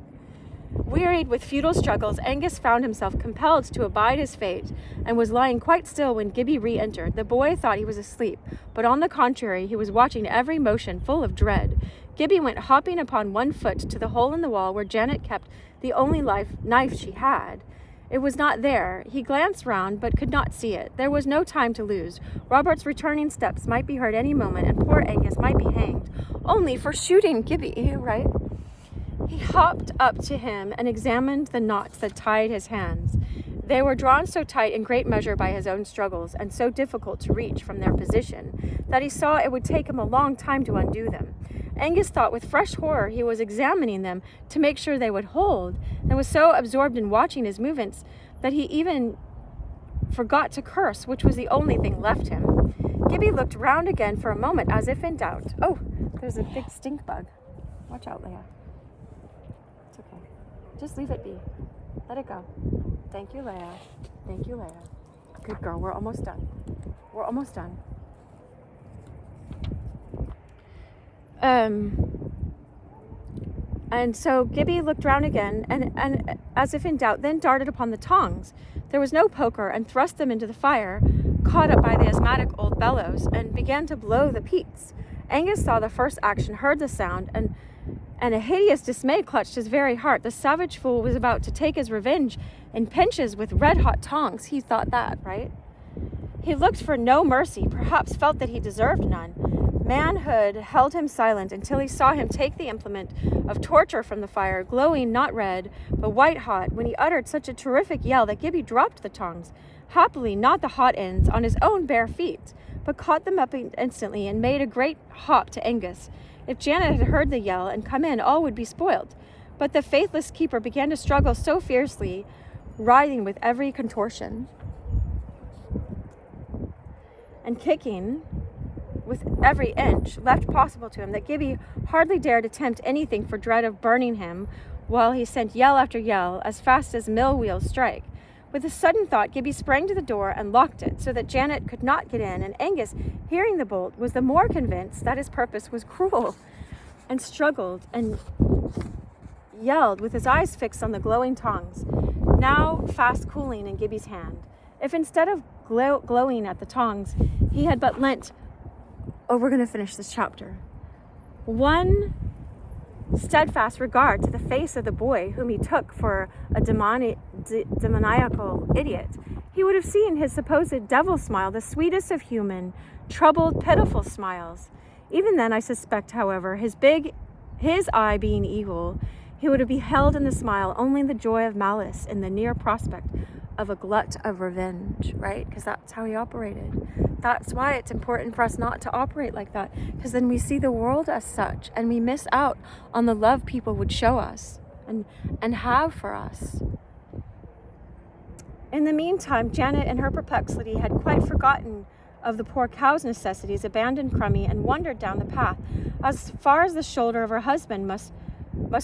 Wearied with futile struggles, Angus found himself compelled to abide his fate and was lying quite still when Gibbie re-entered. The boy thought he was asleep, but on the contrary, he was watching every motion full of dread. Gibbie went hopping upon one foot to the hole in the wall where Janet kept the only knife she had. It was not there. He glanced round, but could not see it. There was no time to lose. Robert's returning steps might be heard any moment, and poor Angus might be hanged, only for shooting Gibbie, right? He hopped up to him and examined the knots that tied his hands. They were drawn so tight in great measure by his own struggles, and so difficult to reach from their position, that he saw it would take him a long time to undo them. Angus thought with fresh horror he was examining them to make sure they would hold, and was so absorbed in watching his movements that he even forgot to curse, which was the only thing left him. Gibbie looked round again for a moment as if in doubt. Oh, there's a big stink bug. Watch out, Leah. It's okay. Just leave it be. Let it go. Thank you, Leah. Thank you, Leah. Good girl. We're almost done. We're almost done. And so Gibbie looked round again and as if in doubt, then darted upon the tongs. There was no poker, and thrust them into the fire, caught up by the asthmatic old bellows, and began to blow the peats. Angus saw the first action, heard the sound, and a hideous dismay clutched his very heart. The savage fool was about to take his revenge in pinches with red-hot tongs. He thought that, right? He looked for no mercy, perhaps felt that he deserved none. Manhood held him silent until he saw him take the implement of torture from the fire, glowing not red, but white-hot, when he uttered such a terrific yell that Gibbie dropped the tongs, happily not the hot ends, on his own bare feet, but caught them up instantly and made a great hop to Angus. If Janet had heard the yell and come in, all would be spoiled. But the faithless keeper began to struggle so fiercely, writhing with every contortion and kicking with every inch left possible to him, that Gibbie hardly dared attempt anything for dread of burning him, while he sent yell after yell as fast as mill wheels strike. With a sudden thought, Gibbie sprang to the door and locked it, so that Janet could not get in, and Angus, hearing the bolt, was the more convinced that his purpose was cruel, and struggled and yelled with his eyes fixed on the glowing tongs, now fast cooling in Gibbie's hand. If instead of glowing at the tongs, he had but lent... Oh, we're going to finish this chapter. One steadfast regard to the face of the boy whom he took for a demoniacal idiot, he would have seen his supposed devil smile the sweetest of human, troubled, pitiful smiles. Even then, I suspect, however, his eye being evil, he would have beheld in the smile only the joy of malice in the near prospect of a glut of revenge, right? Because that's how he operated. That's why it's important for us not to operate like that, because then we see the world as such and we miss out on the love people would show us and have for us. In the meantime, Janet, in her perplexity, had quite forgotten of the poor cow's necessities, abandoned Crummy, and wandered down the path as far as the shoulder of her husband must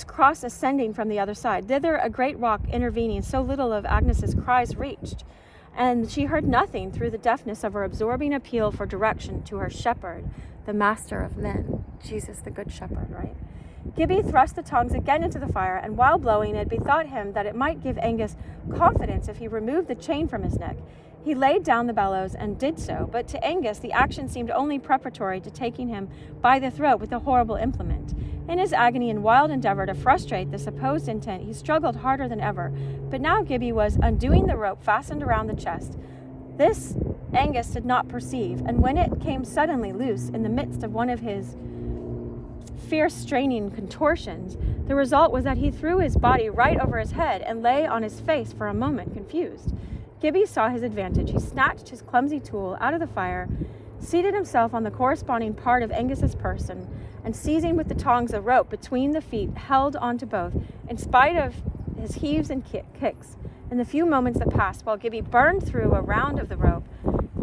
cross, ascending from the other side. Thither a great rock intervening, so little of Agnes's cries reached, and she heard nothing through the deafness of her absorbing appeal for direction to her shepherd, the master of men, Jesus the good shepherd, right? Gibbie thrust the tongs again into the fire, and while blowing it bethought him that it might give Angus confidence if he removed the chain from his neck. He laid down the bellows and did so, but to Angus the action seemed only preparatory to taking him by the throat with the horrible implement. In his agony and wild endeavor to frustrate the supposed intent, he struggled harder than ever, but now Gibbie was undoing the rope fastened around the chest. This Angus did not perceive, and when it came suddenly loose in the midst of one of his fierce straining contortions, the result was that he threw his body right over his head and lay on his face for a moment confused. Gibbie saw his advantage. He snatched his clumsy tool out of the fire, seated himself on the corresponding part of Angus's person, and seizing with the tongs the rope between the feet, held on to both, in spite of his heaves and kicks. In the few moments that passed while Gibbie burned through a round of the rope,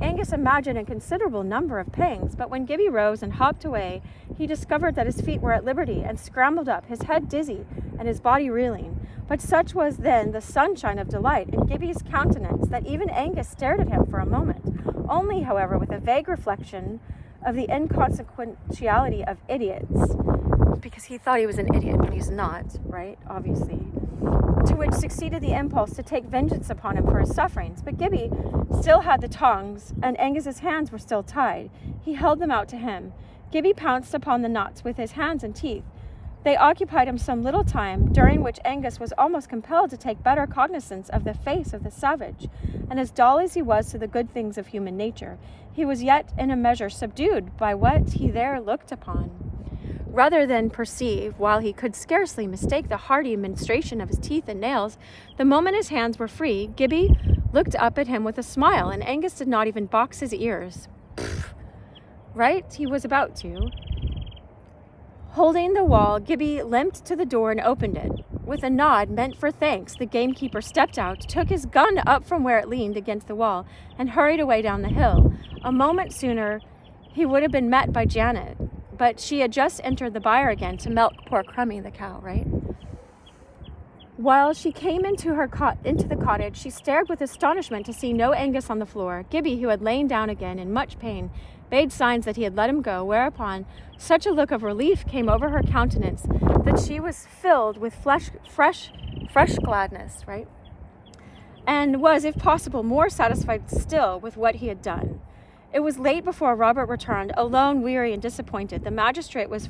Angus imagined a considerable number of pangs, but when Gibbie rose and hopped away, he discovered that his feet were at liberty and scrambled up, his head dizzy and his body reeling. But such was then the sunshine of delight in Gibbie's countenance that even Angus stared at him for a moment, only, however, with a vague reflection of the inconsequentiality of idiots, because he thought he was an idiot when he's not, right? Obviously. To which succeeded the impulse to take vengeance upon him for his sufferings. But Gibbie still had the tongs, and Angus's hands were still tied. He held them out to him. Gibbie pounced upon the knots with his hands and teeth. They occupied him some little time, during which Angus was almost compelled to take better cognizance of the face of the savage, and as dull as he was to the good things of human nature, he was yet in a measure subdued by what he there looked upon. Rather than perceive, while he could scarcely mistake the hearty ministration of his teeth and nails, the moment his hands were free, Gibbie looked up at him with a smile, and Angus did not even box his ears. Pfft. Right? He was about to. Holding the wall, Gibbie limped to the door and opened it. With a nod meant for thanks, the gamekeeper stepped out, took his gun up from where it leaned against the wall, and hurried away down the hill. A moment sooner, he would have been met by Janet, but she had just entered the byre again to milk poor Crummy the cow, right? While she came into the cottage, she stared with astonishment to see no Angus on the floor. Gibbie, who had lain down again in much pain, made signs that he had let him go, whereupon such a look of relief came over her countenance that she was filled with fresh gladness, right? And was, if possible, more satisfied still with what he had done. It was late before Robert returned, alone, weary, and disappointed. The magistrate was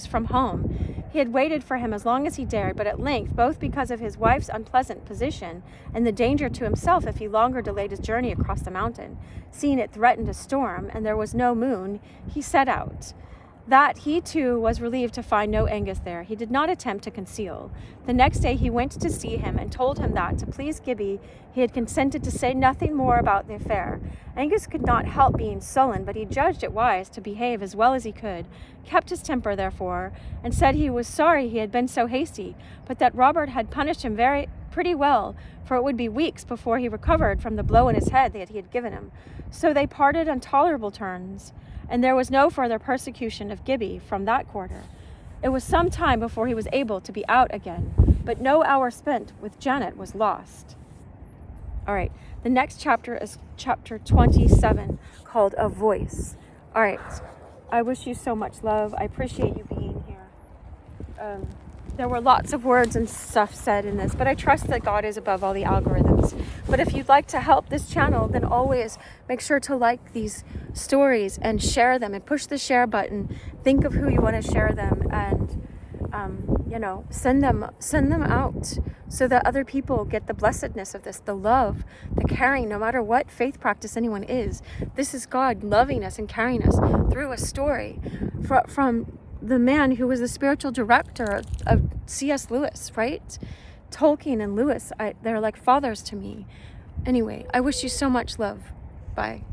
from home. He had waited for him as long as he dared, but at length, both because of his wife's unpleasant position and the danger to himself if he longer delayed his journey across the mountain, seeing it threatened a storm and there was no moon, he set out. That he too was relieved to find no Angus there, he did not attempt to conceal. The next day he went to see him and told him that, to please Gibbie, he had consented to say nothing more about the affair. Angus could not help being sullen, but he judged it wise to behave as well as he could, kept his temper therefore, and said he was sorry he had been so hasty, but that Robert had punished him pretty well, for it would be weeks before he recovered from the blow in his head that he had given him. So they parted on tolerable terms, and there was no further persecution of Gibbie from that quarter. It was some time before he was able to be out again, but no hour spent with Janet was lost. All right, the next chapter is chapter 27, called A Voice. All right, I wish you so much love. I appreciate you being here. There were lots of words and stuff said in this, but I trust that God is above all the algorithms. But if you'd like to help this channel, then always make sure to like these stories and share them and push the share button. Think of who you want to share them, and send them out so that other people get the blessedness of this, the love, the caring, no matter what faith practice anyone is. This is God loving us and carrying us through a story from the man who was the spiritual director of C.S. Lewis, right? Tolkien and Lewis, they're like fathers to me. Anyway, I wish you so much love. Bye.